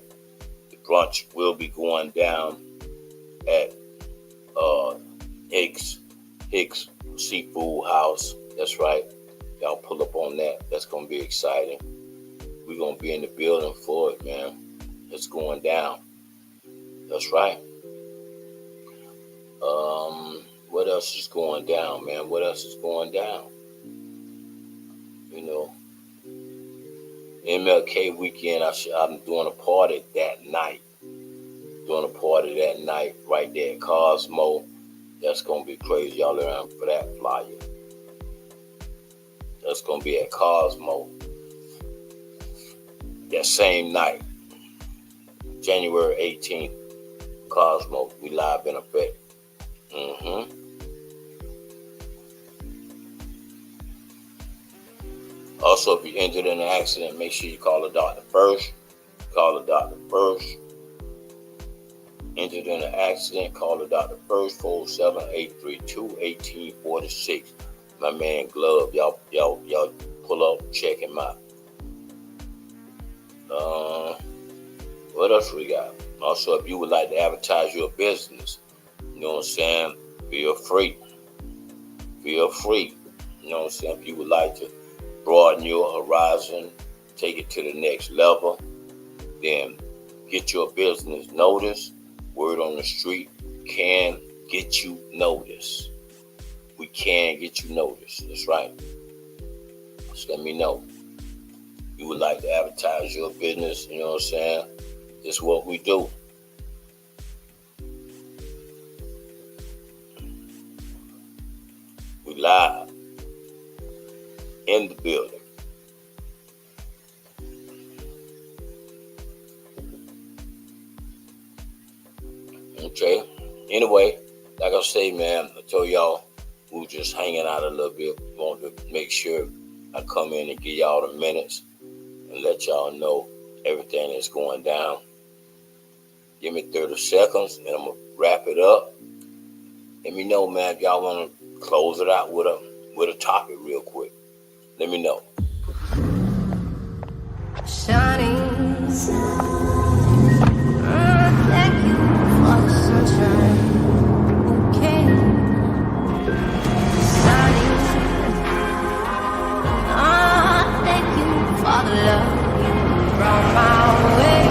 The brunch will be going down at Hicks Seafood House. That's right. Y'all pull up on that. That's going to be exciting. We're going to be in the building for it, man. It's going down. That's right. What else is going down, man? What else is going down? You know, MLK weekend, I'm doing a party that night. Doing a party that night right there at Cosmo. That's going to be crazy. Y'all around for that flyer. That's going to be at Cosmo. That same night. January 18th. Cosmo. We live in effect. Also, if you injured in an accident, make sure you call the doctor first. Call the doctor first. Injured in an accident, call the doctor first. 407-832-1846. My man Glove, y'all pull up, check him out. What else we got? Also, if you would like to advertise your business, you know what I'm saying? Feel free. Feel free. You know what I'm saying? If you would like to broaden your horizon, take it to the next level, then get your business noticed. Word on the street can get you noticed. We can get you noticed. That's right. Just let me know. You would like to advertise your business, you know what I'm saying? This is what we do. We live in the building. Okay. Anyway, like I say, man, I told y'all we were just hanging out a little bit. Wanted to make sure I come in and give y'all the minutes and let y'all know everything that's going down. Give me 30 seconds and I'm going to wrap it up. Let me know, man, if y'all want to close it out with a topic real quick. Let me know. Shining sun. Thank you for the sunshine. Okay. Shining. Thank you for the love you brought my way.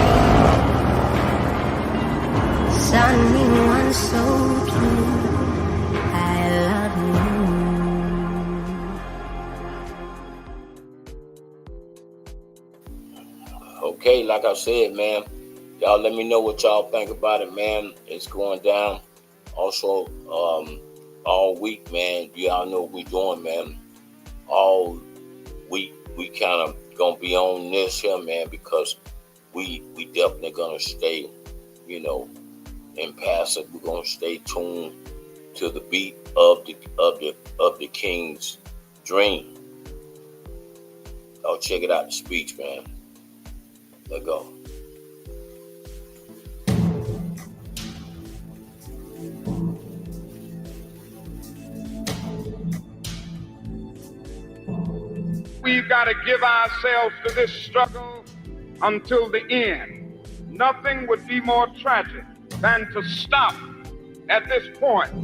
Shining one so true. I love you. Okay, like I said, man, y'all let me know what y'all think about it, man. It's going down. Also, all week, man, y'all know what we doing, man. All week, we kind of gonna be on this here, man, because we definitely gonna stay, you know, impassive. We're gonna stay tuned to the beat of the King's dream. Oh, check it out, the speech, man. Let go. We've got to give ourselves to this struggle until the end. Nothing would be more tragic than to stop at this point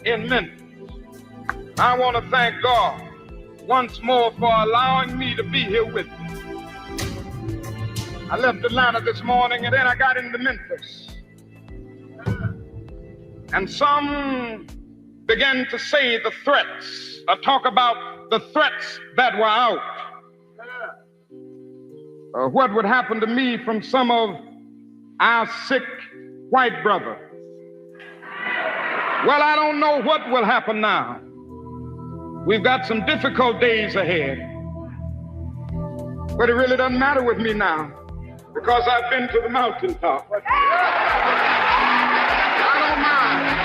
in Memphis. I want to thank God once more for allowing me to be here with you. I left Atlanta this morning and then I got into Memphis. And some began to say the threats, talk about the threats that were out. What would happen to me from some of our sick white brother? Well, I don't know what will happen now. We've got some difficult days ahead. But it really doesn't matter with me now because I've been to the mountaintop. I don't mind.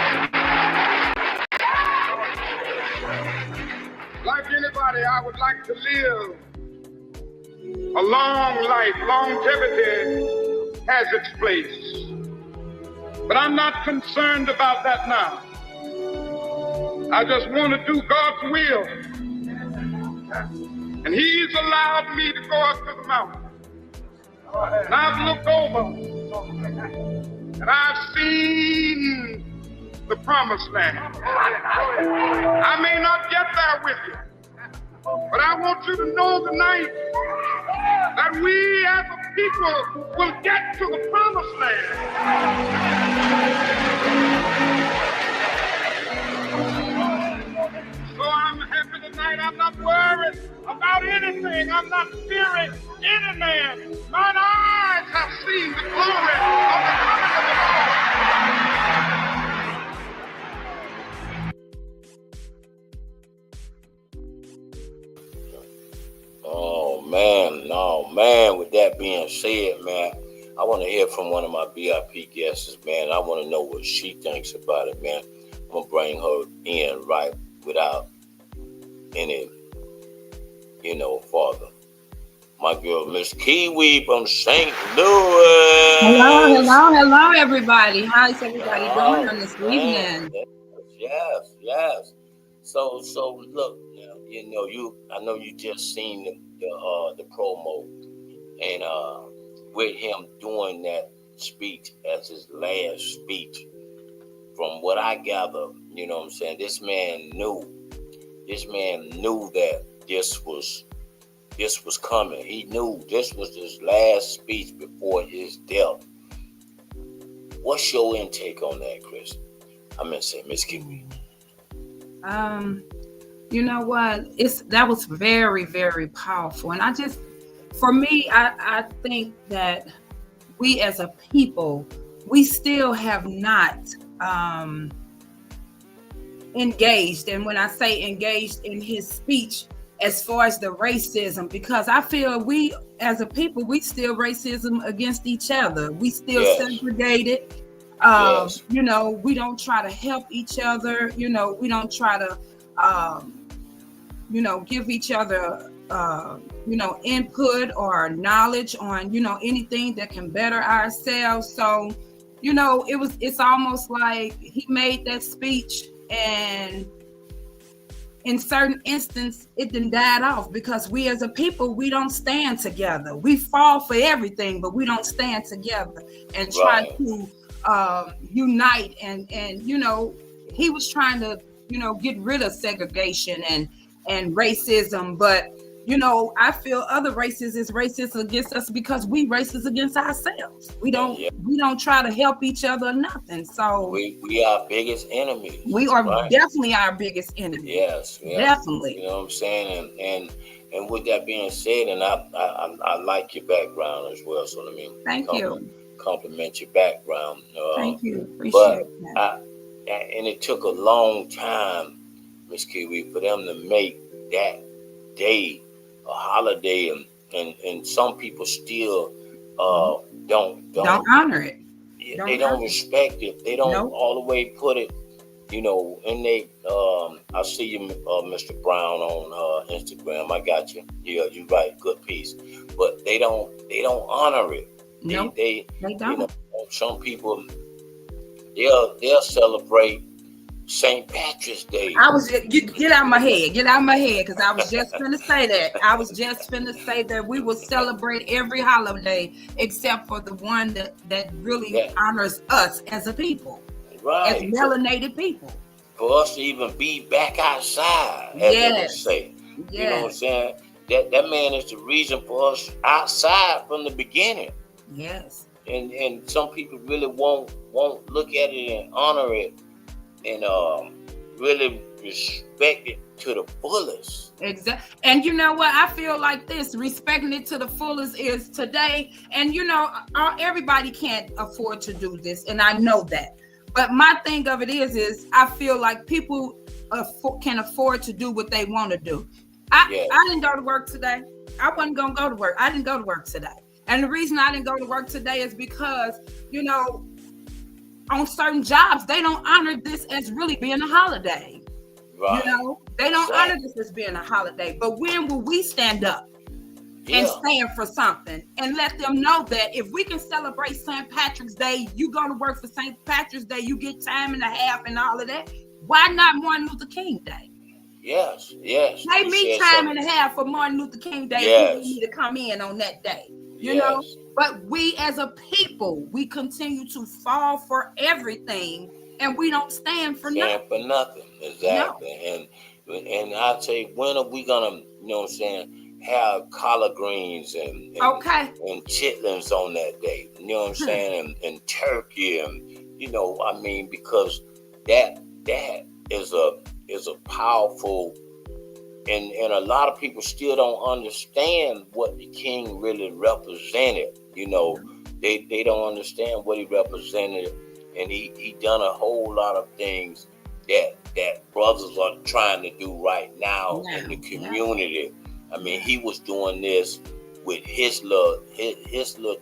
Like anybody, I would like to live a long life. Longevity has its place. But I'm not concerned about that now. I just want to do God's will. And He's allowed me to go up to the mountain. And I've looked over and I've seen the promised land. I may not get there with you, but I want you to know tonight that we as a people will get to the promised land. So I'm happy tonight. I'm not worried about anything. I'm not fearing any man. Mine eyes have seen the glory of the coming of the Lord. Oh man, with that being said, man, I want to hear from one of my VIP guests, man. I want to know what she thinks about it, man. I'm going to bring her in right without any, further. My girl, Miss Kiwi from St. Louis. Hello, everybody. How's everybody doing on this evening? Yes. So look, I know you just seen the promo, and with him doing that speech as his last speech, from what I gather, you know what I'm saying, this man knew that this was coming. He knew this was his last speech before his death. What's your intake on that, Chris? I meant to say, Miss Kiwi. You know what? That was very, very powerful. And I think that we as a people, we still have not engaged. And when I say engaged in his speech, as far as the racism, because I feel we as a people, we still racism against each other. We still segregated. We don't try to help each other. We don't try to, give each other, input or knowledge on, anything that can better ourselves. So, it's almost like he made that speech and in certain instances, it then died off because we as a people, we don't stand together. We fall for everything, but we don't stand together and try to unite. And he was trying to, get rid of segregation and racism. But, I feel other races is racist against us because we racist against ourselves. We don't try to help each other or nothing. So we are our biggest enemy. We are definitely our biggest enemy. Yes. Definitely. You know what I'm saying? And with that being said, and I like your background as well. So let me compliment your background. Thank you. Appreciate that. And it took a long time, Miss Kiwi, for them to make that day a holiday, and some people still don't honor it. They don't respect it. They don't all the way put it, and they. I see you, Mr. Brown, on Instagram. I got you. Yeah, you right. Good piece. But they don't honor it. They don't. Some people they'll celebrate St. Patrick's Day. I was get out of my head, because I was just finna say that. I was just finna say that we will celebrate every holiday except for the one that really honors us as a people, as melanated people. For us to even be back outside, as they say. You know what I'm saying? that man is the reason for us outside from the beginning. Yes. And some people really won't look at it and honor it and really respect it to the fullest. Exactly. And you know what? I feel like this, respecting it to the fullest is today. And you know, everybody can't afford to do this. And I know that. But my thing of it is I feel like people can afford to do what they want to do. I didn't go to work today. I wasn't going to go to work. I didn't go to work today. And the reason I didn't go to work today is because, you know, on certain jobs, they don't honor this as really being a holiday. Right. You know, they don't honor this as being a holiday. But when will we stand up and stand for something and let them know that if we can celebrate St. Patrick's Day, you go to work for St. Patrick's Day, you get time and a half and all of that. Why not Martin Luther King Day? Yes. Pay me time and a half for Martin Luther King Day. If you need to come in on that day. You know, but we as a people, we continue to fall for everything and we don't stand for nothing. Exactly. No. And I tell you, when are we gonna, you know what I'm saying, have collard greens and chitlins on that day? You know what I'm saying? And turkey and, you know, I mean, because that is a powerful. And a lot of people still don't understand what the king really represented. You know, they don't understand what he represented, and he done a whole lot of things that brothers are trying to do right now in the community. I mean, he was doing this with his little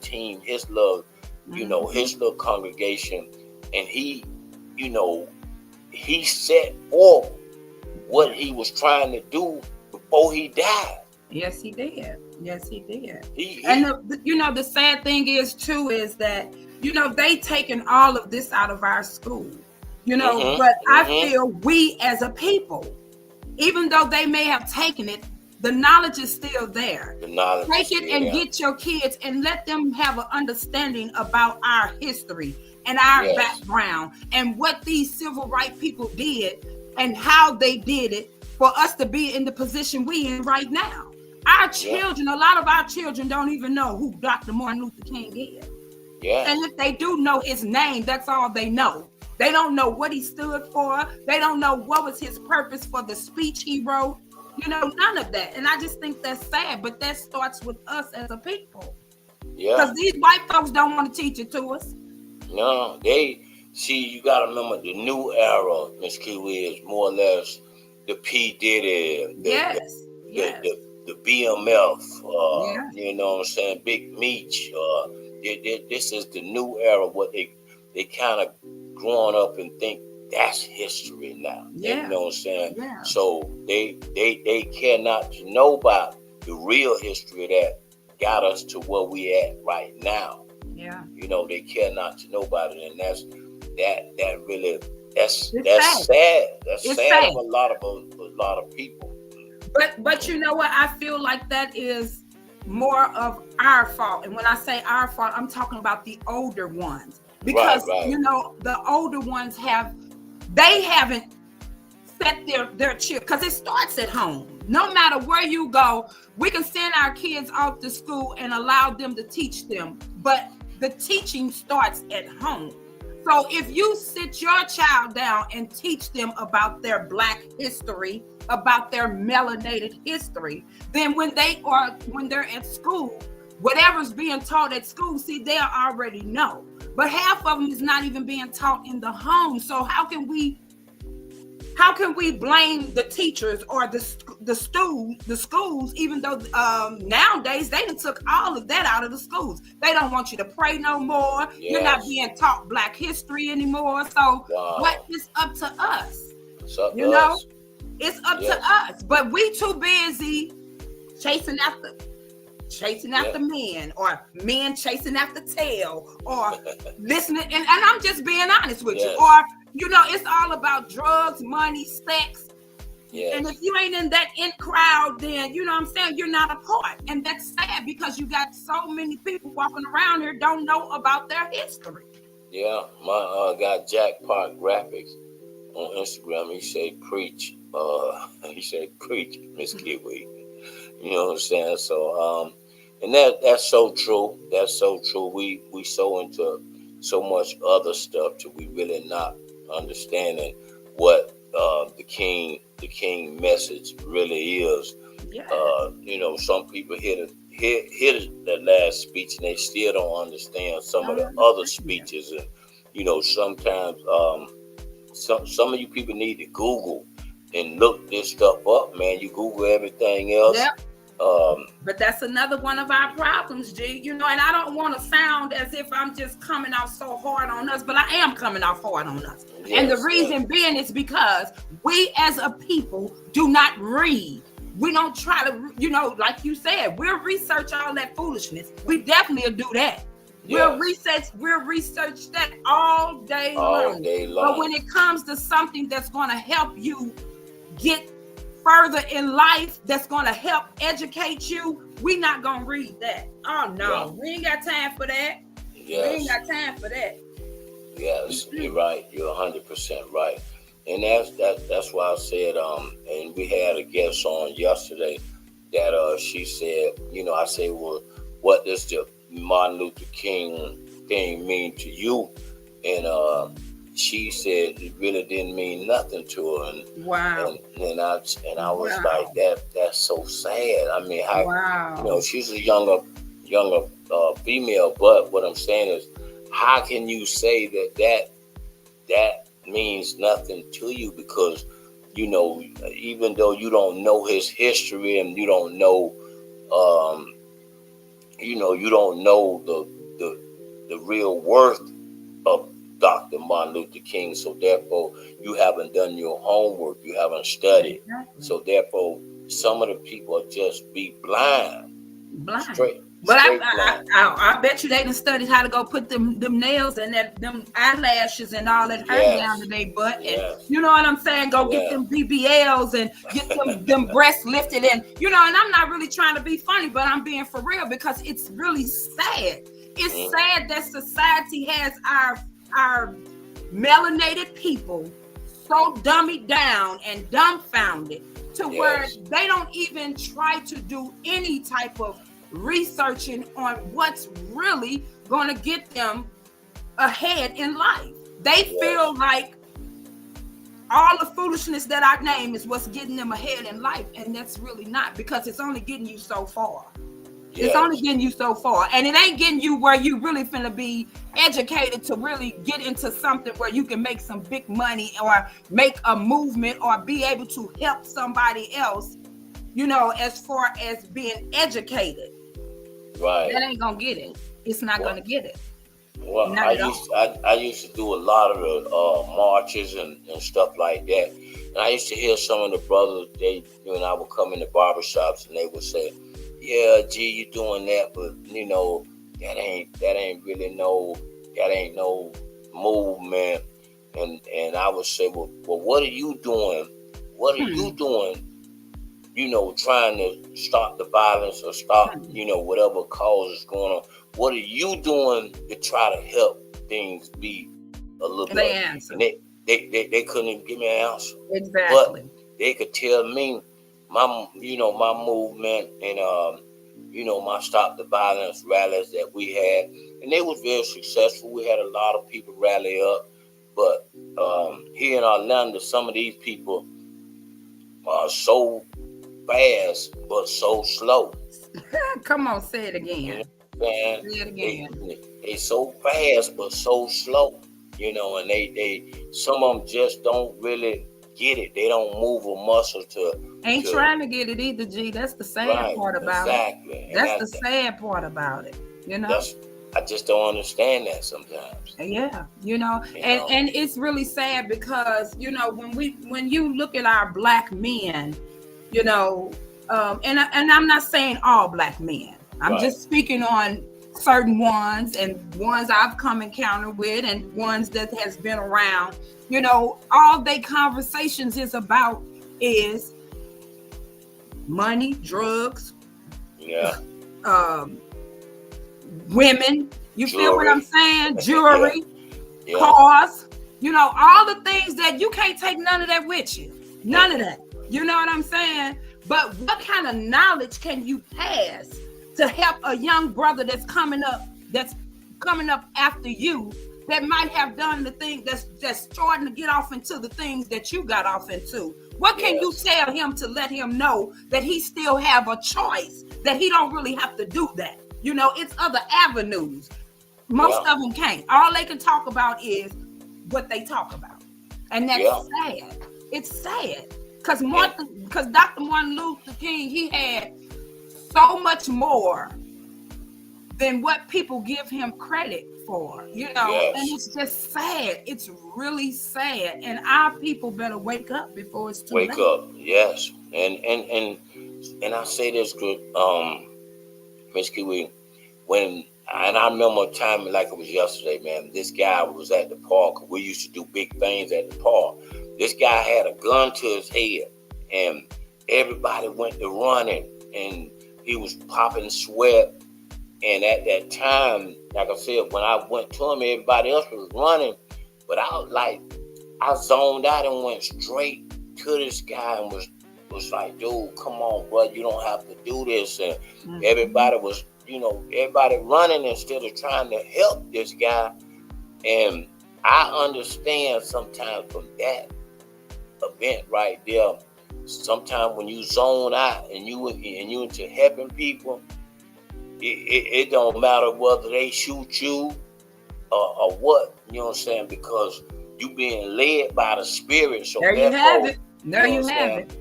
team, his little, you know, his little congregation, and he, you know, he set forth what he was trying to do before he died. Yes, he did. And you know, the sad thing is too, is that, you know, they taken all of this out of our school, you know, but I feel we as a people, even though they may have taken it, the knowledge is still there. Take it and get your kids and let them have an understanding about our history and our background and what these civil rights people did and how they did it for us to be in the position we in right now. Our children, a lot of our children don't even know who Dr. Martin Luther King is. And if they do know his name, that's all they know. They don't know what he stood for. They don't know what was his purpose for the speech he wrote. You know, none of that. And I just think that's sad, but that starts with us as a people. Because these white folks don't want to teach it to us. No, see, you got to remember the new era, Miss Kiwi, is more or less the P. Diddy, the BMF, you know what I'm saying, Big Meech. This is the new era, what they kind of growing up and think that's history now. You know what I'm saying? So they care not to know about the real history that got us to where we at right now. You know, they care not to know about it, and that's sad. That's sad of a lot of people. But you know what? I feel like that is more of our fault. And when I say our fault, I'm talking about the older ones. Because you know, the older ones haven't set their children, because it starts at home. No matter where you go, we can send our kids off to school and allow them to teach them. But the teaching starts at home. So if you sit your child down and teach them about their Black history, about their melanated history, then when they're at school, whatever's being taught at school, see, they already know. But half of them is not even being taught in the home. So how can we blame the teachers or the schools, even though nowadays they done took all of that out of the schools. They don't want you to pray no more. You're not being taught Black history anymore. So what is up to us? It's up to us. It's up to us. But we too busy chasing after men, or men chasing after tail, or listening. And I'm just being honest with you. Or, you know, it's all about drugs, money, sex. And if you ain't in that in crowd, then, you know what I'm saying, you're not a part. And that's sad, because you got so many people walking around here don't know about their history. My guy Jack Park Graphics on Instagram, he said preach. He said preach, Miss Kiwi. You know what I'm saying? So and that's so true. That's so true. We so into so much other stuff till we really not understanding what the king message really is. Yeah. You know, some people hear the last speech and they still don't understand some of the other speeches, and you know, sometimes some of you people need to Google and look this stuff up, man. You Google everything else. Yep. But that's another one of our problems, G. You know, and I don't want to sound as if I'm just coming off so hard on us, but I am coming off hard on us. Yes, and the reason being is because we as a people do not read. We don't try to, you know, like you said, we'll research all that foolishness. We definitely do that. Yes. We'll research that all day long. But when it comes to something that's going to help you get further in life, that's going to help educate you, we not going to read that. Oh no, right. We ain't got time for that. Yes. We ain't got time for that. Yes, you're right. You're 100% right. And that's why I said, and we had a guest on yesterday that she said, you know, I say, well, what does the Martin Luther King thing mean to you? And she said it really didn't mean nothing to her. And, wow. And I was like, that's so sad. I mean, you know, she's a younger female, but what I'm saying is, how can you say that means nothing to you? Because, you know, even though you don't know his history and you don't know, you know, you don't know the real worth of Dr. Martin Luther King, so therefore you haven't done your homework, you haven't studied. Exactly. So therefore, some of the people just be blind. Straight. But I bet you they done studied how to go put them nails and them eyelashes and all that hair down to their butt. And you know what I'm saying? Go get them BBLs and get them breasts lifted. And, you know, and I'm not really trying to be funny, but I'm being for real because it's really sad. It's sad that society has our melanated people so dummied down and dumbfounded to where they don't even try to do any type of researching on what's really going to get them ahead in life. They feel like all the foolishness that I name is what's getting them ahead in life, and that's really not, because it's only getting you so far. It's only getting you so far, and it ain't getting you where you really finna be educated to really get into something where you can make some big money or make a movement or be able to help somebody else, you know, as far as being educated. Right. That ain't gonna get it. It's not gonna get it. Well, I used to do a lot of the marches and stuff like that. And I used to hear some of the brothers, you and I would come in the barbershops and they would say, yeah, gee, you doing that, but you know, that ain't really no movement. And I would say, well, what are you doing? What are you doing? You know, trying to stop the violence or stop, you know, whatever cause is going on. What are you doing to try to help things be a little bit? Answer. And they couldn't even give me an answer. Exactly. But they could tell me my movement and you know, my Stop the Violence rallies that we had, and they was very successful. We had a lot of people rally up, but here in Orlando, some of these people are so fast but so slow. Come on, say it again. You know what I'm saying? Say it again. They so fast but so slow, you know, and they some of them just don't really get it. They don't move a muscle ain't trying to get it either, G. That's the sad part about it. That's the sad part about it, you know. I just don't understand that sometimes. Yeah, you know, and it's really sad because, you know, when you look at our black men, you know, and I'm not saying all black men. I'm just speaking on certain ones and ones I've come encounter with and ones that has been around. You know, all they conversations is about is money, drugs, women. You feel what I'm saying? Jewelry, cars. You know, all the things that you can't take none of that with you. None of that. You know what I'm saying? But what kind of knowledge can you pass to help a young brother that's coming up after you, that might have done the thing that's starting to get off into the things that you got off into? What can you tell him to let him know that he still have a choice, that he don't really have to do that? You know, it's other avenues. Most of them can't. All they can talk about is what they talk about. And that's sad. It's sad. Because Dr. Martin Luther King, he had so much more than what people give him credit for, you know, and it's just sad. It's really sad. And our people better wake up before it's too late. Wake up, yes. And I say this good, Miss Kiwi, and I remember a time like it was yesterday, man. This guy was at the park. We used to do big things at the park. This guy had a gun to his head, and everybody went to running, and he was popping sweat. And at that time, like I said, when I went to him, everybody else was running, but I zoned out and went straight to this guy and was like, dude, come on, bro, you don't have to do this. And everybody was, everybody running instead of trying to help this guy. And I understand sometimes from that event right there, sometimes when you zone out and you into helping people, it don't matter whether they shoot you or what, you know what I'm saying, because you being led by the Spirit. So there you have it. There you have it.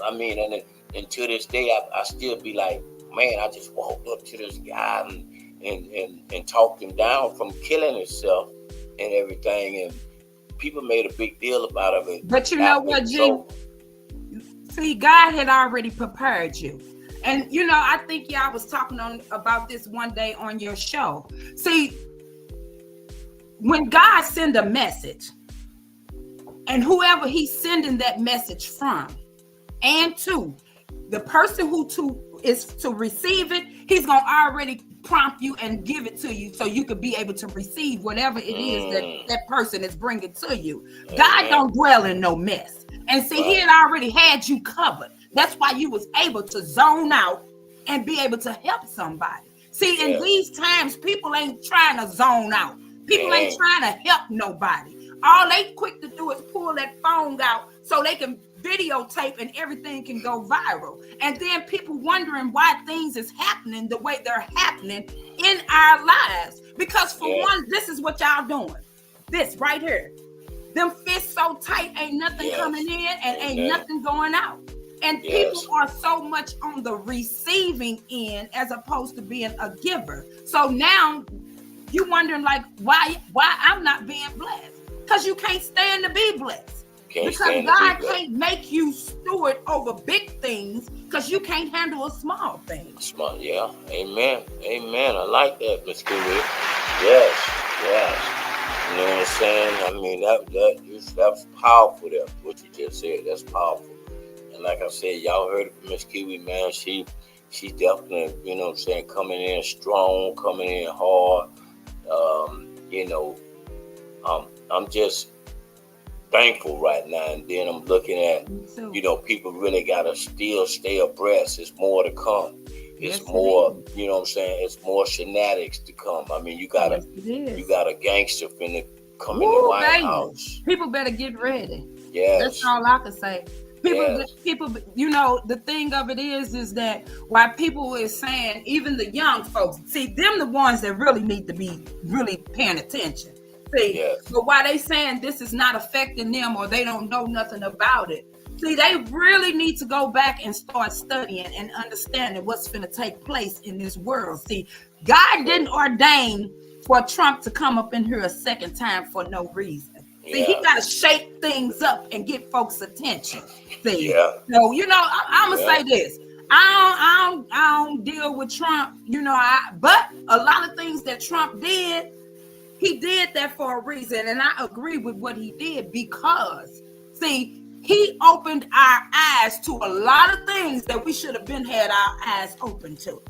I mean, and to this day, I still be like, man, I just walked up to this guy and talked him down from killing himself and everything, and people made a big deal about it. But you know what, G? See, God had already prepared you. And, I think y'all was talking about this one day on your show. See, when God send a message, and whoever he's sending that message from, and to the person who is to receive it, he's going to already prompt you and give it to you so you could be able to receive whatever it is that person is bringing to you. God don't dwell in no mess. And see, he had already had you covered. That's why you was able to zone out and be able to help somebody. See, in these times, people ain't trying to zone out. People ain't trying to help nobody. All they quick to do is pull that phone out so they can videotape and everything can go viral. And then people wondering why things is happening the way they're happening in our lives. Because for one, this is what y'all doing. This right here. Them fists so tight, ain't nothing coming in and ain't nothing going out. And people are so much on the receiving end as opposed to being a giver. So now you wondering like why I'm not being blessed. Because you can't stand to be blessed. Because God can't make you steward over big things because you can't handle a small thing. Small, yeah. Amen. Amen. I like that, Miss Kiwi. Yes. You know what I'm saying? I mean, that's powerful there, what you just said. That's powerful. And like I said, y'all heard it from Miss Kiwi, man. She definitely, you know what I'm saying, coming in strong, coming in hard. I'm just thankful right now. And then I'm looking at, people really got to still stay abreast. There's more to come. It's more, you know what I'm saying? It's more shenanigans to come. I mean, you got a gangster finna come in the White House. People better get ready. Yes. That's all I can say. People, the thing of it is that why people is saying, even the young folks, see, them the ones that really need to be really paying attention. See, but why they saying this is not affecting them or they don't know nothing about it. See, they really need to go back and start studying and understanding what's going to take place in this world. See, God didn't ordain for Trump to come up in here a second time for no reason. See, he got to shake things up and get folks' attention. See, so, I'm going to say this. I don't deal with Trump, but a lot of things that Trump did, he did that for a reason. And I agree with what he did because, see, he opened our eyes to a lot of things that we should have been had our eyes open to.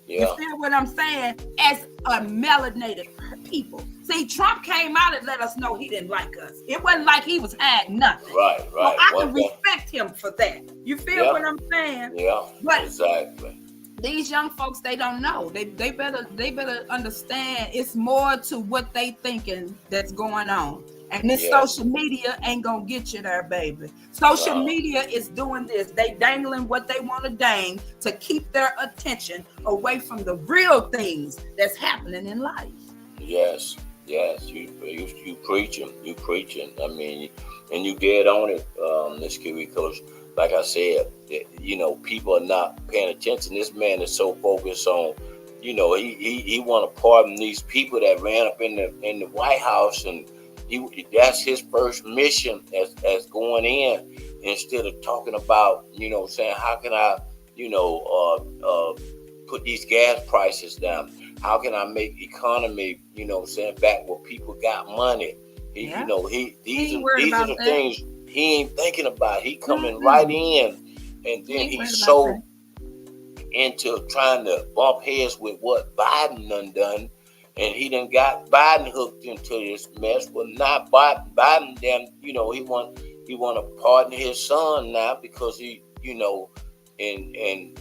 You feel what I'm saying? As a melanated people. See, See, Trump came out and let us know he didn't like us. It wasn't like he was hiding nothing. Right. So I can respect him for that. You feel what I'm saying? Yeah, but exactly. These young folks, they don't know. They better understand it's more to what they thinking that's going on. And this social media ain't gonna get you there, baby. Social media is doing this. They dangling what they want to dang to keep their attention away from the real things that's happening in life. Yes, you preaching. I mean, and you get on it, Miss Kiwi, because like I said, you know, people are not paying attention. This man is so focused on, you know, he want to pardon these people that ran up in the White House, and that's his first mission as going in, instead of talking about, you know, saying how can I, you know, put these gas prices down. How can I make economy, you know, saying back where people got money? You know, these are the things he ain't thinking about. He coming right in, and then he's so into trying to bump heads with what Biden done, and he done got Biden hooked into this mess. Well, not Biden. Then you know he want to pardon his son now because he, you know, and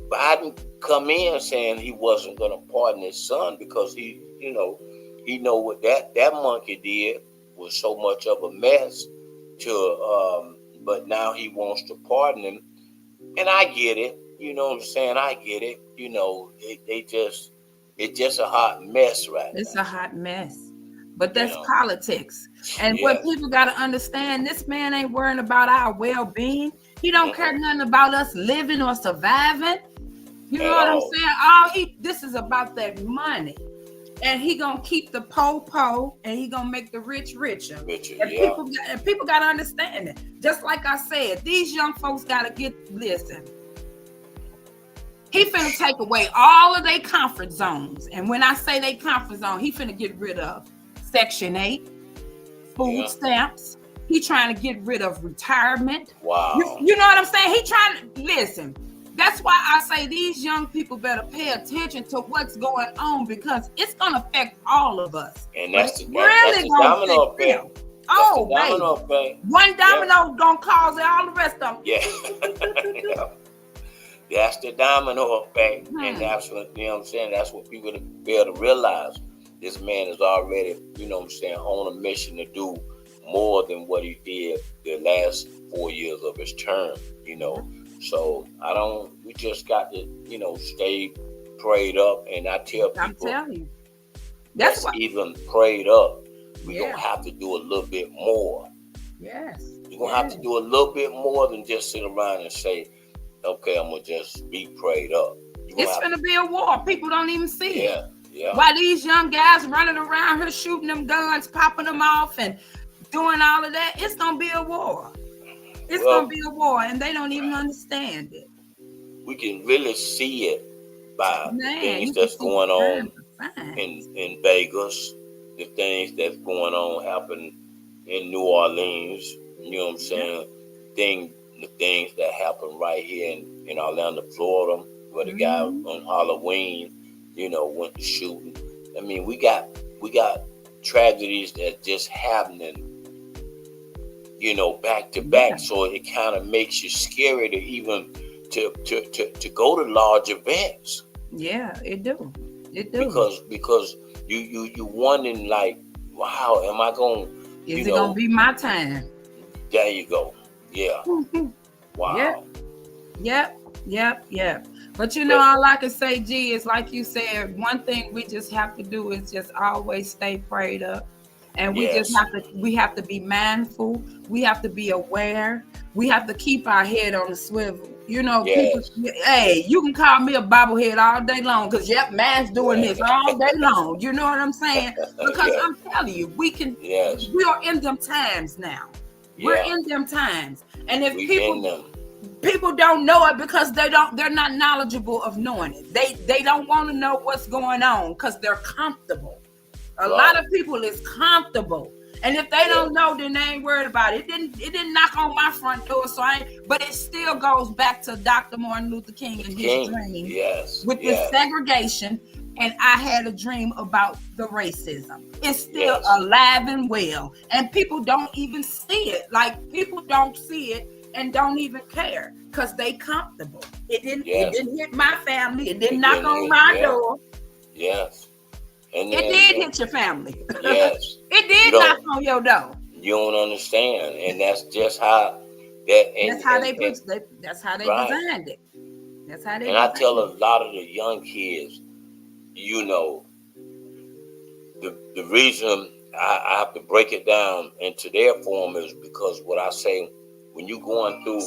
Biden come in saying he wasn't going to pardon his son because he know what that monkey did was so much of a mess but now he wants to pardon him. And I get it, you know what I'm saying? I get it. You know, it's just a hot mess right now. It's a hot mess. But that's politics. And what people got to understand, this man ain't worrying about our well-being. He don't care nothing about us living or surviving. You know what I'm saying? This is about that money. And he gonna keep the poor, and he gonna make the rich richer. And people gotta understand it. Just like I said, these young folks gotta listen. He finna take away all of their comfort zones. And when I say they comfort zone, he finna get rid of Section 8, food stamps. He trying to get rid of retirement. Wow. You know what I'm saying? He trying to listen. That's why I say these young people better pay attention to what's going on, because it's going to affect all of us. And that's the domino effect. Oh, baby. One domino going to cause all the rest of them. Yeah. That's the domino effect. And that's what, you know what I'm saying, that's what people be able to realize. This man is already, you know what I'm saying, on a mission to do more than what he did the last 4 years of his term, you know. So we just got to, you know, stay prayed up. And I tell people, I'm telling you, that's even prayed up. We're going to have to do a little bit more. Yes. We're going to have to do a little bit more than just sit around and say, okay, I'm going to just be prayed up. It's going to be a war. People don't even see it. Yeah. Why these young guys running around here shooting them guns, popping them off and doing all of that, it's going to be a war. It's going to be a war, and they don't even understand it. We can really see it by the things that's going on in Vegas, the things that's going on happening in New Orleans, you know what I'm saying? The things that happen right here in Orlando, Florida, where the guy on Halloween, you know, went to shooting. I mean, we got tragedies that just happening, you know, back to back. So it kind of makes you scary to even to go to large events. Yeah, it do. Because you wondering like, wow, am I going? Is it gonna be my time? There you go. Yeah. Wow. Yep. But you know, all I can say, G, is like you said, one thing we just have to do is just always stay prayed up. And we just have to be mindful. We have to be aware. We have to keep our head on the swivel. You know, people, hey, you can call me a bobblehead all day long because man's doing this all day long. You know what I'm saying? Because I'm telling you, we are in them times now. We're in them times. And if people don't know it because they're not knowledgeable of knowing it. They don't want to know what's going on because they're comfortable. A lot of people is comfortable, and if they don't know, then they ain't worried about it. It didn't knock on my front door, but it still goes back to Dr. Martin Luther King and his dream. With the segregation, and I had a dream about the racism. It's still alive and well, and people don't even see it. Like, people don't see it and don't even care because they comfortable. It didn't hit my family. It didn't knock on my door. Yes. And it did hit your family. Yes. It did knock on your door. You don't understand, and that's just how that. That's how they designed it. That's how they. And I tell a lot of the young kids, you know, the reason I have to break it down into their form is because what I say, when you going through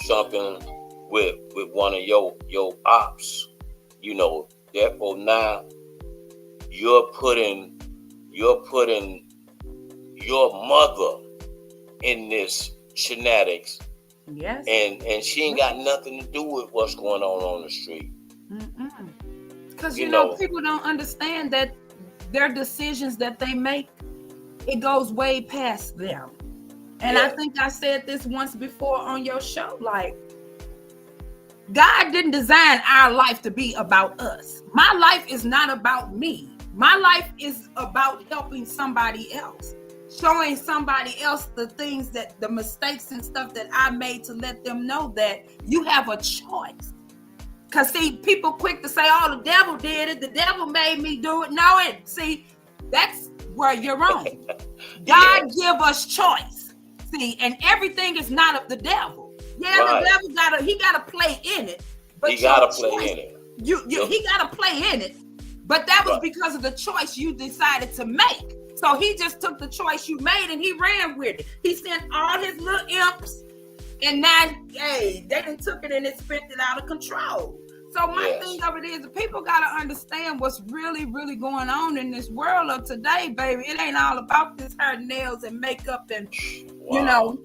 something with one of your ops, you know, therefore now you're putting your mother in this shenanigans. Yes. And she ain't got nothing to do with what's going on the street. Because you know, people don't understand that their decisions that they make, it goes way past them. And I think I said this once before on your show, like, God didn't design our life to be about us. My life is not about me. My life is about helping somebody else, showing somebody else the things the mistakes and stuff that I made, to let them know that you have a choice. Because see, people quick to say, oh, the devil did it. The devil made me do it. No, see, that's where you're wrong. God give us choice. See, and everything is not of the devil. Yeah, the devil he got to play in it. But he got to play in it. He got to play in it. But that was because of the choice you decided to make. So he just took the choice you made and he ran with it. He sent all his little imps, and now, hey, they done took it and it spent it out of control. So my thing of it is, people got to understand what's really, really going on in this world of today, baby. It ain't all about this hair, nails, and makeup, and you know,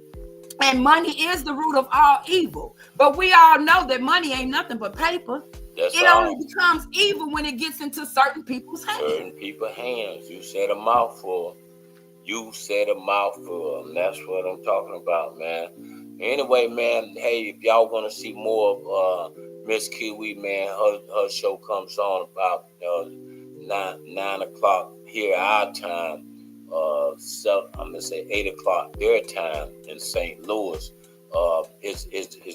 and money is the root of all evil. But we all know that money ain't nothing but paper. It only becomes evil when it gets into certain people's hands. Certain people's hands. You said a mouthful. And that's what I'm talking about, man. Anyway, man, hey, if y'all want to see more of Miss Kiwi, man, her show comes on about 9 o'clock here our time. I'm gonna say 8 o'clock their time in St. Louis. Is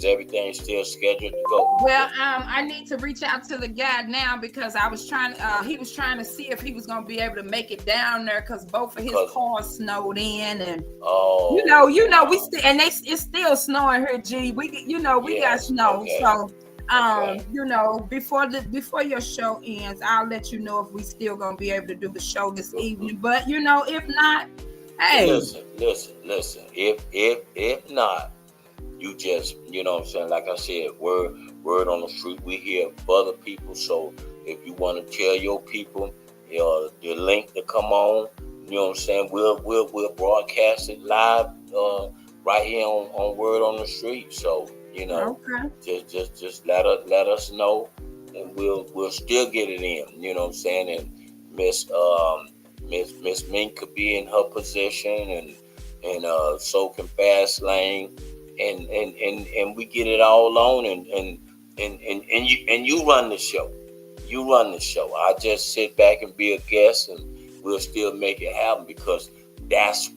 everything still scheduled to go? Well, I need to reach out to the guy now because I was trying. He was trying to see if he was gonna be able to make it down there because both of his cars snowed in, and you know, we still, and it's still snowing here. G, we got snow, so. You know, before your show ends, I'll let you know if we still gonna be able to do the show this evening. But you know, if not, hey, listen. If not, you just, you know what I'm saying. Like I said, word on the street. We here for other people. So if you want to tell your people, the link to come on, you know what I'm saying. We'll broadcast it live right here on Word on the Street. So. You know, just let us know, and we'll still get it in. You know what I'm saying? And Miss Mink could be in her position, and so can Fast Lane, and we get it all on, and you run the show. You run the show. I just sit back and be a guest, and we'll still make it happen because that's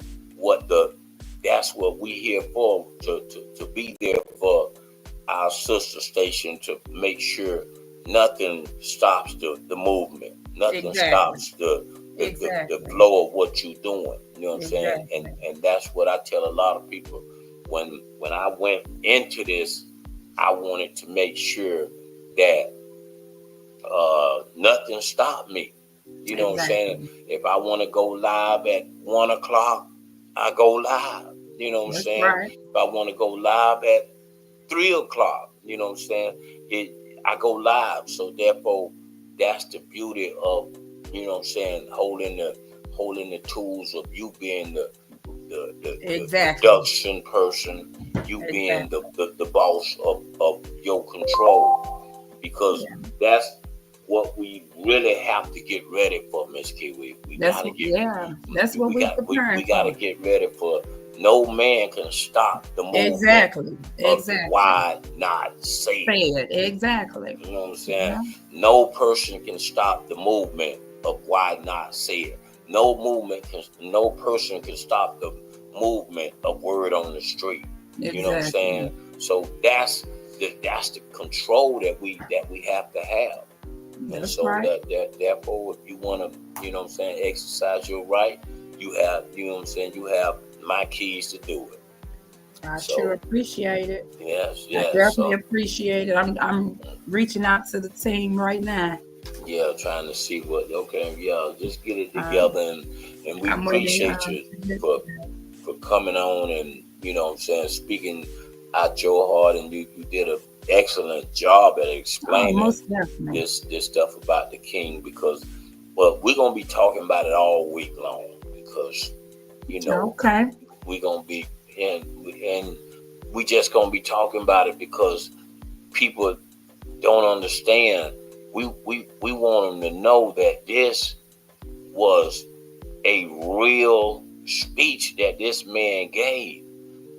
what we here for, to be there for our sister station, to make sure nothing stops the movement. Nothing stops the flow of what you're doing. You know what I'm saying? And that's what I tell a lot of people. When I went into this, I wanted to make sure that nothing stopped me. You know what I'm saying? If I want to go live at 1 o'clock, I go live. You know what I'm saying? Right. If I want to go live at 3 o'clock, you know what I'm saying? I go live. So therefore, that's the beauty of, you know what I'm saying, holding the tools of you being the production person, you being the boss of your control. Because that's what we really have to get ready for, Miss Kiwi. We gotta get ready for No man can stop the movement Exactly. of why not say it. Exactly. You know what I'm saying? Yeah. No person can stop the movement of why not say it. No person can stop the movement of word on the street. Exactly. You know what I'm saying? So that's the control that we have to have. And so that therefore, if you want to, you know what I'm saying, exercise your right, you have, you know what I'm saying, you have my keys to do it. I sure appreciate it. Yes. I definitely appreciate it. I'm reaching out to the team right now. Yeah, trying to see just get it together, and we appreciate you for coming on and, you know what I'm saying, speaking out your heart, and you did an excellent job at explaining this stuff about the King, because we're gonna be talking about it all week long, because we're gonna be and we just gonna be talking about it because people don't understand. We want them to know that this was a real speech that this man gave.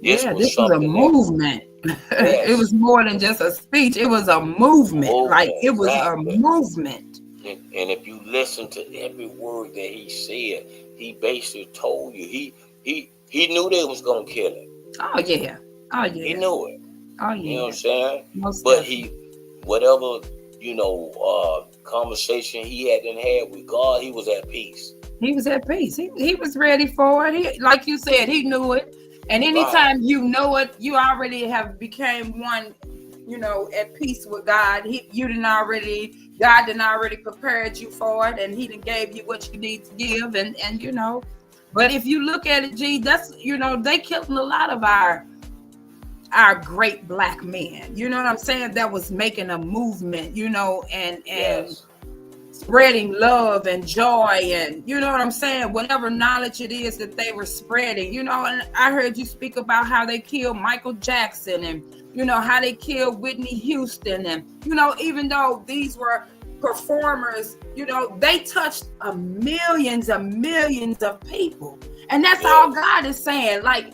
This was a movement. Yes. It was more than just a speech. It was a movement. It was a movement. And if you listen to every word that he said, he basically told you he knew they was gonna kill him. Oh yeah. He knew it. Oh yeah. You know what I'm saying? But he, whatever, conversation he had with God, he was at peace. He was at peace. He was ready for it. He, like you said, he knew it. And anytime you know it, you already have became one, at peace with God. God didn't already prepared you for it, and he done gave you what you need to give, and But if you look at it, G, that's they killing a lot of our great black men. You know what I'm saying? That was making a movement, and spreading love and joy, and you know what I'm saying? Whatever knowledge it is that they were spreading, and I heard you speak about how they killed Michael Jackson, and how they killed Whitney Houston, and even though these were performers, they touched millions of people. And that's all God is saying. Like,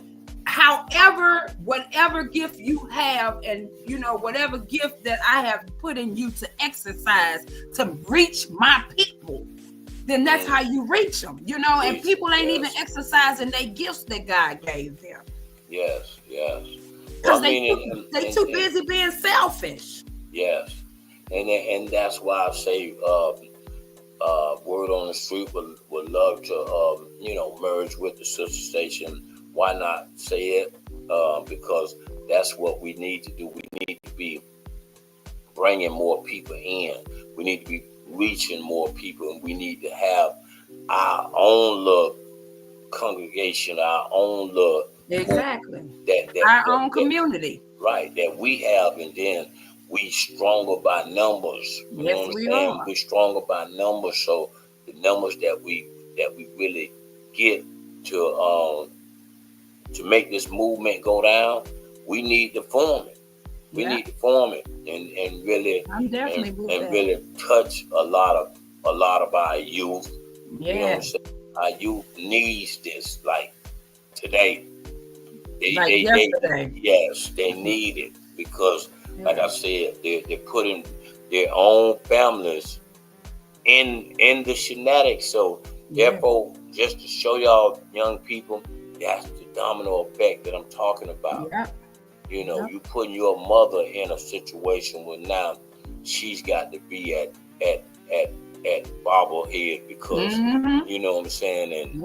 whatever gift you have, and whatever gift that I have put in you to exercise to reach my people, then that's how you reach them, and people ain't even exercising their gifts that God gave them. Yes. Because they too busy being selfish. Yes. And that's why I say Word on the Street would love to merge with the sister station. Why not say it? Because that's what we need to do. We need to be bringing more people in. We need to be reaching more people, and we need to have our own little congregation, our own little our own community. Right, that we have, and then we stronger by numbers. You know what I'm saying? We're stronger by numbers. So the numbers that we really get to make this movement go down, we need to form it. We need to form it and really really touch a lot of our youth. Yeah. You know what I'm saying? Our youth needs this like today. Yesterday. They need it because, like I said, they're putting their own families in the shenanigans. So therefore, just to show y'all young people, that's the domino effect that I'm talking about. You putting your mother in a situation where now she's got to be at bobblehead because you know what I'm saying, and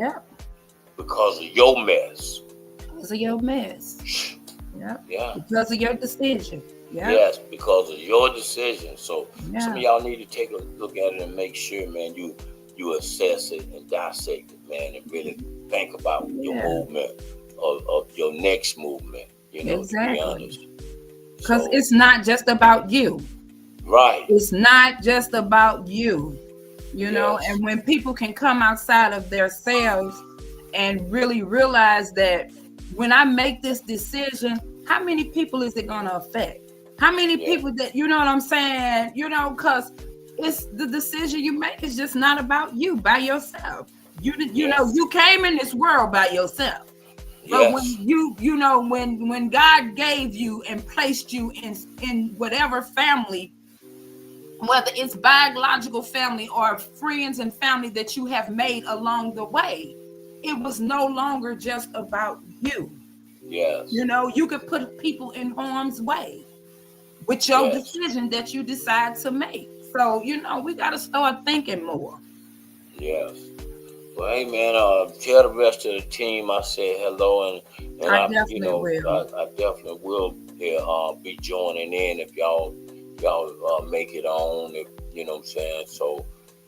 because of your mess. Because of your mess. Because of your decision. Yes, because of your decision. So some of y'all need to take a look at it and make sure, man, you assess it and dissect it, man, and really think about your movement of your next movement. To be honest. Because it's not just about you. Right. It's not just about you. And when people can come outside of themselves and really realize that when I make this decision, how many people is it going to affect? How many people that, you know what I'm saying? Because it's the decision you make is just not about you by yourself. You know, you came in this world by yourself. But when you know, when God gave you and placed you in whatever family, whether it's biological family or friends and family that you have made along the way, it was no longer just about you. Yes. You know, you could put people in harm's way with your decision that you decide to make. So, you know, we got to start thinking more. Yes. Well, hey, man, tell the rest of the team I said hello, and I definitely will. I definitely will be joining in if y'all make it on, if you know what I'm saying. So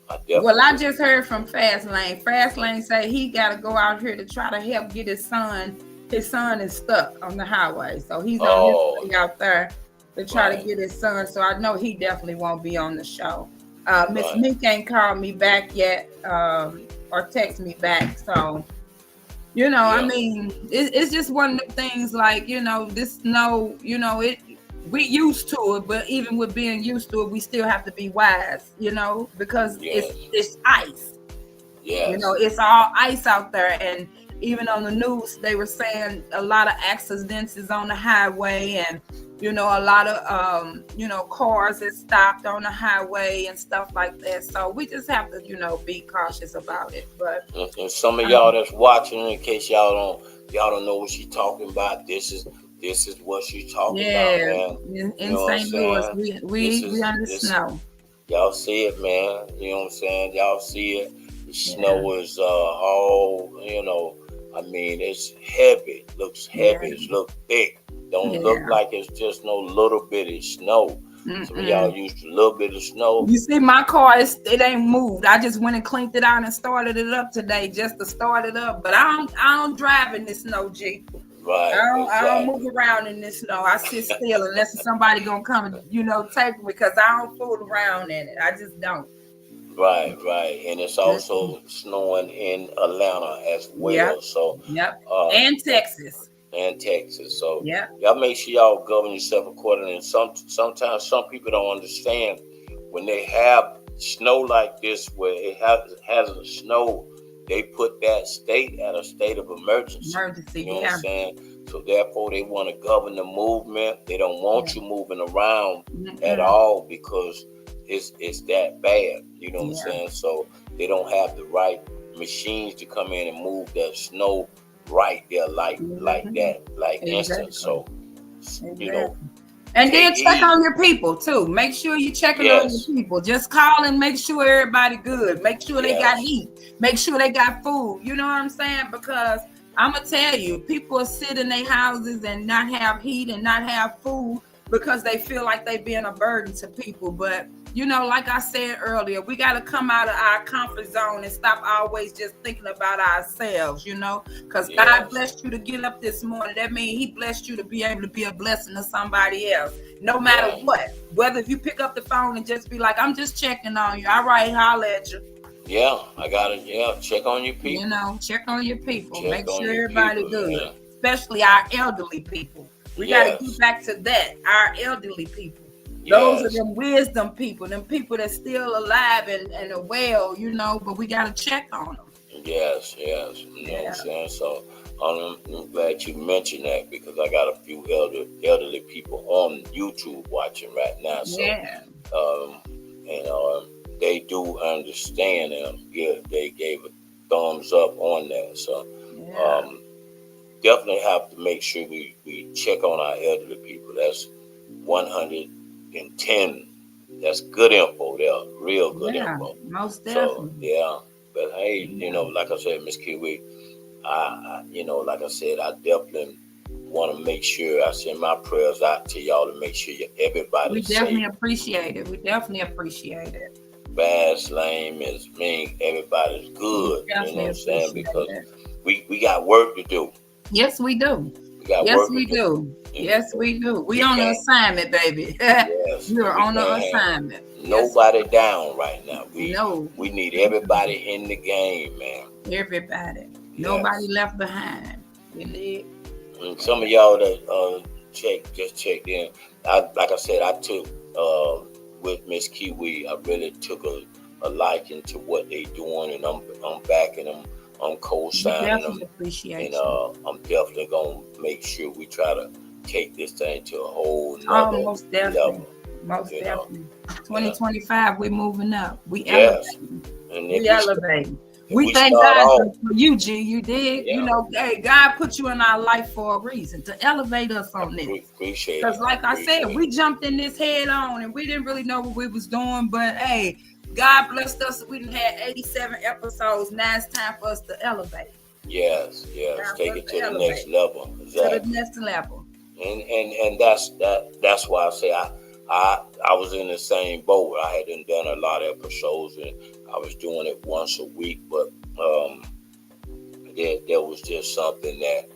I definitely. Well, I just heard from Fastlane. Fastlane say he got to go out here to try to help get his son. His son is stuck on the highway, so he's on his way out there to try to get his son. So I know he definitely won't be on the show. Miss Meek ain't called me back yet. Or text me back. So, you know, I mean, it's just one of the things like, you know, we used to it, but even with being used to it, we still have to be wise, you know, because it's ice. Yeah. You know, it's all ice out there. And even on the news, they were saying a lot of accidents is on the highway, and you know, a lot of you know, cars that stopped on the highway and stuff like that. So we just have to, you know, be cautious about it. But and some of y'all that's watching, in case y'all don't know what she's talking about, this is what she's talking about, man. In St. Louis, we under the snow. Y'all see it, man. You know what I'm saying? Y'all see it. The snow is all, you know, I mean, it's heavy. It looks heavy. It looks thick. Don't look like it's just no little bitty snow. Some of y'all used a little bit of snow. You see, my car it ain't moved. I just went and cleaned it out and started it up today just to start it up. But I don't drive in this snow, G. Right. I don't move around in this snow. I sit still unless somebody gonna come and, you know, take me, because I don't fool around in it. I just don't. Right. And it's also snowing in Atlanta as well. Yep. So and Texas. So y'all make sure y'all govern yourself accordingly. And sometimes some people don't understand when they have snow like this, where it hasn't snowed, they put that state at a state of emergency. You know what I'm saying? So therefore, they want to govern the movement. They don't want you moving around at all, because it's that bad. You know what I'm saying? So they don't have the right machines to come in and move that snow right there like that, like instant. So you know. And then check on your people too. Make sure you're checking on your people. Just call and make sure everybody good. Make sure they got heat. Make sure they got food. You know what I'm saying? Because I'm gonna tell you, people sit in their houses and not have heat and not have food because they feel like they being a burden to people. But you know, like I said earlier, we got to come out of our comfort zone and stop always just thinking about ourselves, you know, because God blessed you to get up this morning. That means he blessed you to be able to be a blessing to somebody else, no matter what. Whether if you pick up the phone and just be like, I'm just checking on you. All right, holla at you. Yeah, I got it. Yeah, check on your people. You know, check on your people. Make sure everybody good, especially our elderly people. We got to get back to that, our elderly people. Those are them wisdom people, them people that's still alive and are well, you know, but we got to check on them. Yes. You know what I'm saying? So I'm glad you mentioned that, because I got a few elderly people on YouTube watching right now. So, they do understand, and they gave a thumbs up on that. So definitely have to make sure we check on our elderly people. That's 110. That's good info there, real good info. Most definitely. So, but hey, you know, like I said, Miss Kiwi, you know, like I said, I definitely want to make sure I send my prayers out to y'all to make sure everybody's safe. We definitely appreciate it. Fast lane is mean everybody's good. You know what I'm saying? Because we got work to do. Yes, we do. Yes, we do. We on the assignment, baby. You're on the assignment. Nobody down right now. We need everybody in the game, man. Everybody. Nobody left behind. And some of y'all that checked in. Like I said, I took with Miss Kiwi. I really took a liking to what they doing, and I'm backing them I'm co-signing them, appreciate and I'm definitely gonna make sure we try to take this thing to a whole nother most definitely. level. Most definitely. 2025, we're moving up. We Yes. elevating. And We elevating. We we thank start God off- for you, G. You did. Yeah. You know, hey, God put you in our life for a reason, to elevate us on this. Appreciate it. Because like I said, we jumped in this head on and we didn't really know what we was doing. But hey, God blessed us. We done had 87 episodes. Now it's time for us to elevate. Yes. Now Take for it us to the elevate. next level. To Exactly. the next level. And that's why I say I was in the same boat. I hadn't done a lot of episodes, and I was doing it once a week, but there was just something that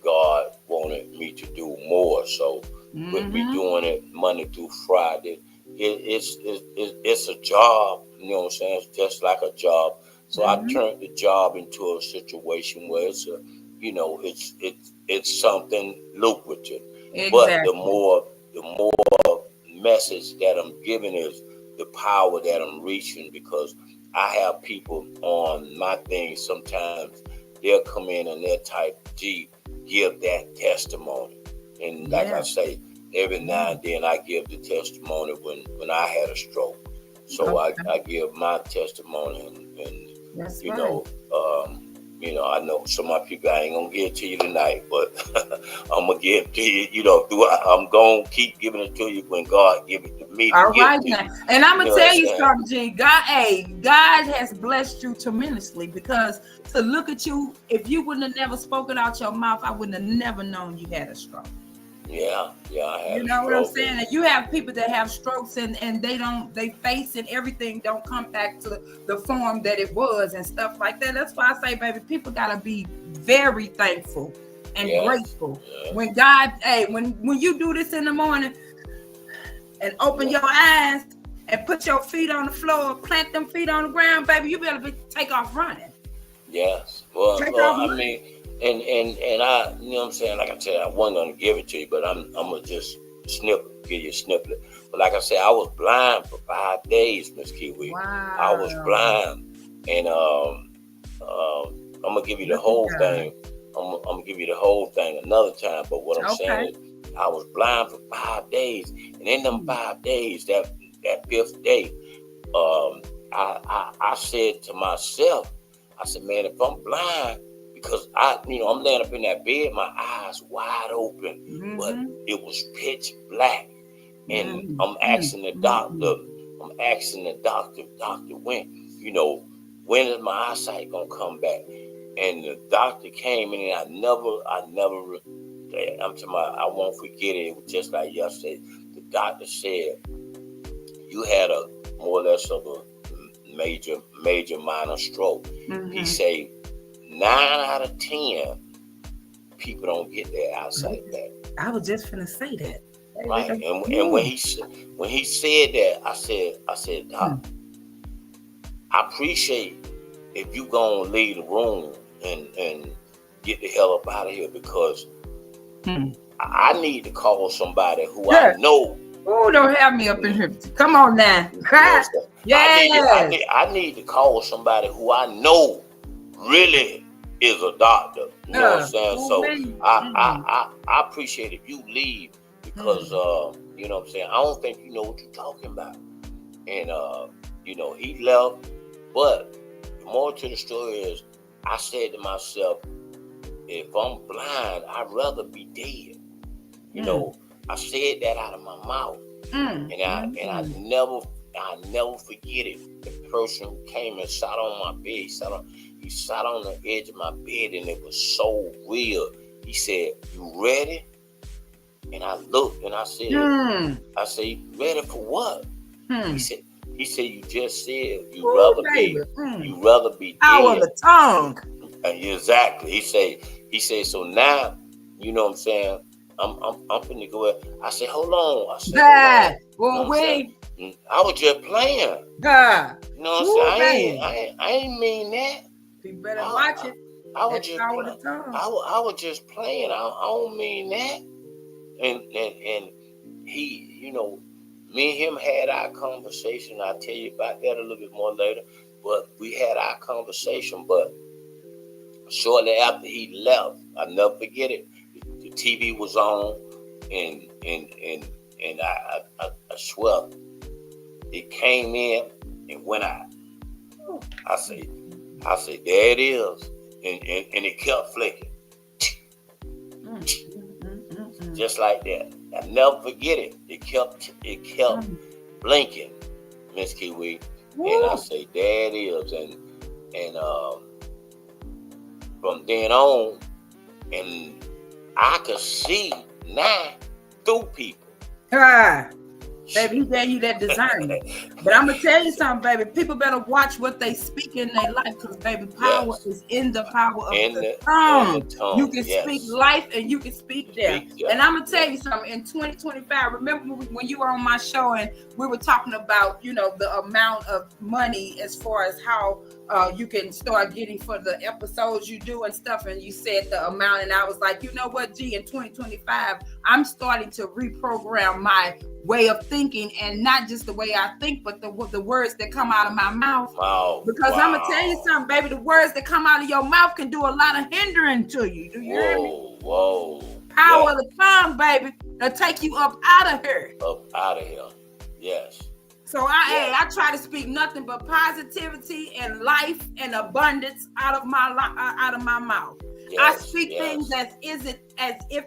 God wanted me to do more. So with me doing it Monday through Friday, it's a job. You know what I'm saying? It's just like a job. So I turned the job into a situation where it's a, you know, it's something lucrative. But the more message that I'm giving is the power that I'm reaching, because I have people on my thing. Sometimes they'll come in and they'll type, "G, give that testimony." And like I say, every now and then I give the testimony when I had a stroke. So I give my testimony, and That's you right. know, I know some of my people, I ain't gonna give it to you tonight, but I'm gonna give it to you. You know, I'm gonna keep giving it to you when God give it to me. All give right it to now. you. And I'm gonna know tell what you I'm saying? something, G. God has blessed you tremendously, because to look at you, if you wouldn't have never spoken out your mouth, I wouldn't have never known you had a stroke. Yeah, I had You a know what I'm stroke. saying? And you have people that have strokes and they face and everything don't come back to the form that it was and stuff like that. That's why I say, baby, people gotta be very thankful and grateful. When God, when you do this in the morning and open your eyes and put your feet on the floor, plant them feet on the ground, baby, you better take off running. Yes. Well, Take off I running. mean, and I, you know what I'm saying? Like I said, I wasn't gonna give it to you, but I'm gonna just give you a snippet. But like I said, I was blind for 5 days, Miss Kiwi. Wow. I was blind, and I'm gonna give you the whole thing. I'm gonna give you the whole thing another time. But what I'm saying is, I was blind for 5 days, and in them 5 days, that 5th day, I said to myself, I said, man, if I'm blind, because I'm laying up in that bed, my eyes wide open, but it was pitch black, and I'm asking the doctor, Doctor, when is my eyesight gonna come back? And the doctor came in, and I'm talking about, I won't forget it. It was just like yesterday. The doctor said, you had a more or less of a major minor stroke. He say 9 out of 10 people don't get their eyesight back. I was just finna say that. Right. And when he said that, I said, Doc, I appreciate if you gonna leave the room and get the hell up out of here, because I need to call somebody who I know. Oh, don't have me up in here. Come on now. I need to call somebody who I know really is a doctor. You know what I'm saying? So I appreciate if you leave, because you know what I'm saying, I don't think you know what you're talking about. And he left, but the more to the story is, I said to myself, if I'm blind, I'd rather be dead. You know, I said that out of my mouth, and I never forget it. The person who came and sat on my bed, he sat on the edge of my bed, and it was so real. He said, "You ready?" And I looked, and I said, "You ready for what?" He said, "You just said you rather be dead." Out on the tongue. Exactly. He said, so now, you know what I'm saying, I'm finna go ahead. I said, hold on. I said, I was just playing. You know what I'm saying? I ain't mean that. You better watch it. I was just playing. I was just playing. I don't mean that. And he, me and him had our conversation. I'll tell you about that a little bit more later. but we had our conversation. But shortly after he left, I'll never forget it. The TV was on, and I swear it came in and went out. I say, there it is, and it kept flicking, just like that. I never forget it. It kept blinking, Miss Kiwi, and I say, there it is, and from then on, and I could see now through people. Baby, he gave you that discernment. But I'm gonna tell you something, baby. People better watch what they speak in their life, because baby, power is in the power of the tongue. You can speak life and you can speak death. And I'm gonna tell you something. In 2025, remember when you were on my show and we were talking about, you know, the amount of money as far as how you can start getting for the episodes you do and stuff, and you said the amount, and I was like, you know what, G, in 2025, I'm starting to reprogram my way of thinking, and not just the way I think, but the words that come out of my mouth. Because I'm gonna tell you something, baby, the words that come out of your mouth can do a lot of hindering to you. Do you hear me? Power of the tongue, baby, that'll take you up out of here. Up out of here, yes. So I try to speak nothing but positivity and life and abundance out of my mouth. I speak things as if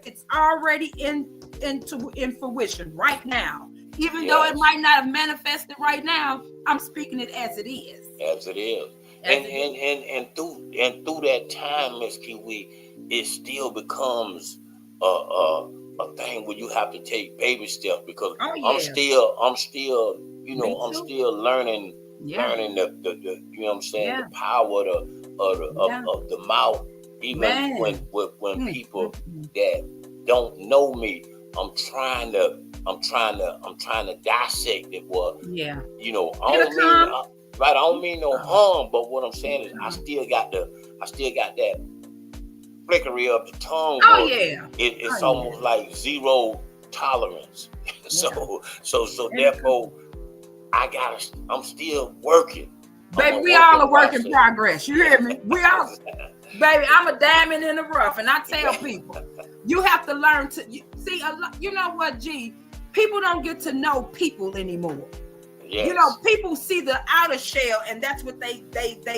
it's already in fruition right now. Even though it might not have manifested right now, I'm speaking it as it is. As it is. And through that time, Miss Kiwi, it still becomes a thing where you have to take baby steps, because I'm still you know, I'm still learning the you know what I'm saying, the power of the mouth. Even when people that don't know me, I'm trying to dissect it. You know, I don't mean no harm, but what I'm saying is I still got that flickery of the tongue. It's almost like zero tolerance. So therefore, I'm still working. Baby, we all a work in progress. You hear me? We all, baby, I'm a diamond in the rough, and I tell people, you have to learn to see. You know what, G? People don't get to know people anymore. Yes. You know, people see the outer shell, and that's what they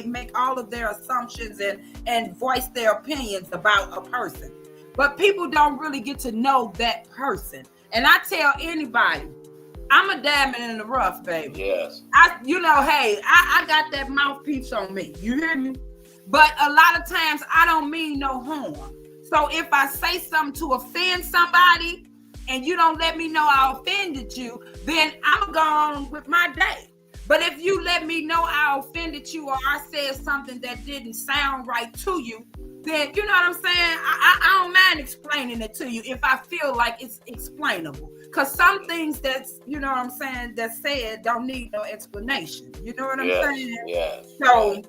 make all of their assumptions and voice their opinions about a person. But people don't really get to know that person. And I tell anybody, I'm a diamond in the rough, baby. Yes. I got that mouthpiece on me. You hear me? But a lot of times I don't mean no harm. So if I say something to offend somebody and you don't let me know I offended you, then I'm going with my day. But if you let me know I offended you or I said something that didn't sound right to you, then you know what I'm saying? I don't mind explaining it to you if I feel like it's explainable. Because some things that's, you know what I'm saying, that's said don't need no explanation. You know what I'm saying? Yes. So,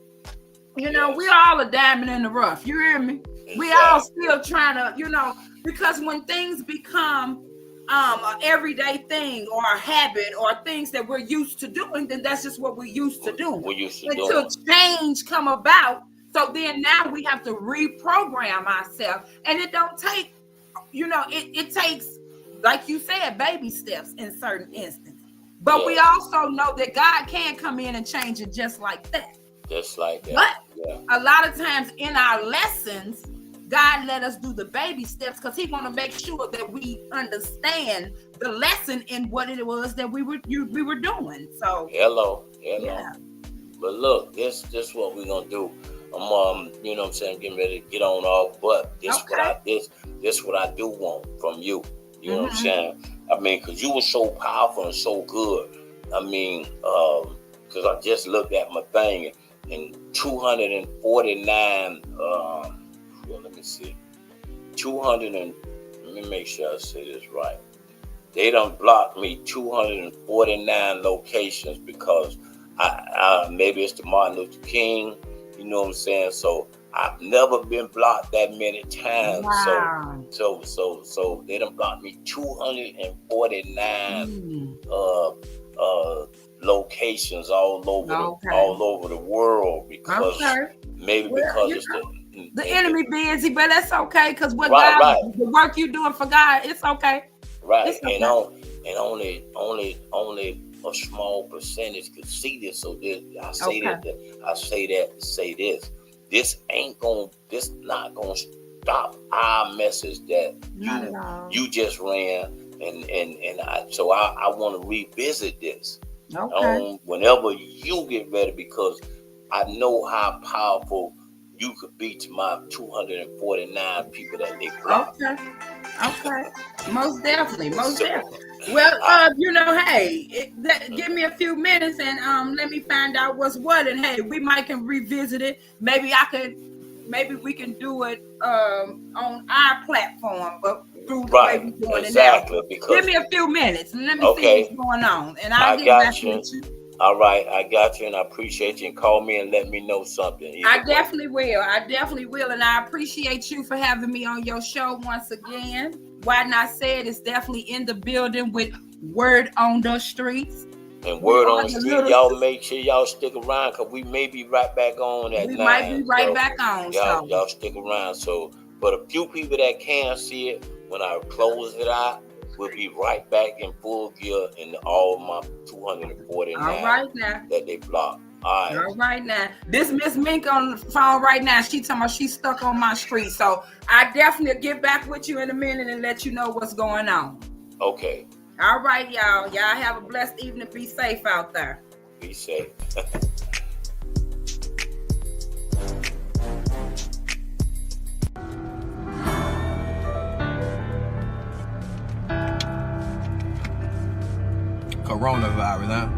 you know, we all a diamond in the rough. You hear me? We all still trying to, you know, because when things become an everyday thing or a habit or things that we're used to doing, then that's just what we're used to doing. Until change come about. So then now we have to reprogram ourselves. And it don't take, you know, it takes, like you said, baby steps in certain instances. But we also know that God can come in and change it just like that. Just like that. But a lot of times in our lessons, God let us do the baby steps because he want to make sure that we understand the lesson in what it was that we were doing. So hello. Yeah. But look, this what we're gonna do. I'm you know what I'm saying, getting ready to get on off, but this what I do want from you. You know what I'm saying? I mean, because you were so powerful and so good. I mean, because I just looked at my thing and 249, let me see. Let me make sure I say this right. They done blocked me 249 locations because I maybe it's the Martin Luther King, you know what I'm saying? So I've never been blocked that many times. Wow. So they done blocked me 249 locations all over the world because maybe Well, because you it's the enemy busy, but that's okay because what Right, God, right. the work you doing for God, it's okay. right, It's okay. and only a small percentage could see this. So I say that to say this. This not gonna stop our message that you just ran, and I want to revisit this. Whenever you get ready, because I know how powerful you could be to my 249 people that they blocked. Okay. Most definitely. Well, hey, give me a few minutes and let me find out what's what, and hey, we might can revisit it. Maybe we can do it on our platform, but through the way we're doing it now. Because give me a few minutes and let me see what's going on, and I'll get back to you. All right, I got you, and I appreciate you. And call me and let me know something. I definitely will, and I appreciate you for having me on your show once again. Why Not Said is definitely in the building with Word on the Streets. And Word on the Street, y'all make sure y'all stick around because we may be right back on at 9. We might be right back on. Y'all stick around. So, but a few people that can see it, when I close it out, we'll be right back in full gear in all my 249 that they blocked. All right now. This Miss Mink on the phone right now. She talking about she's stuck on my street. So I definitely get back with you in a minute and let you know what's going on. Okay. All right, y'all. Y'all have a blessed evening. Be safe out there. Be safe. Coronavirus, huh?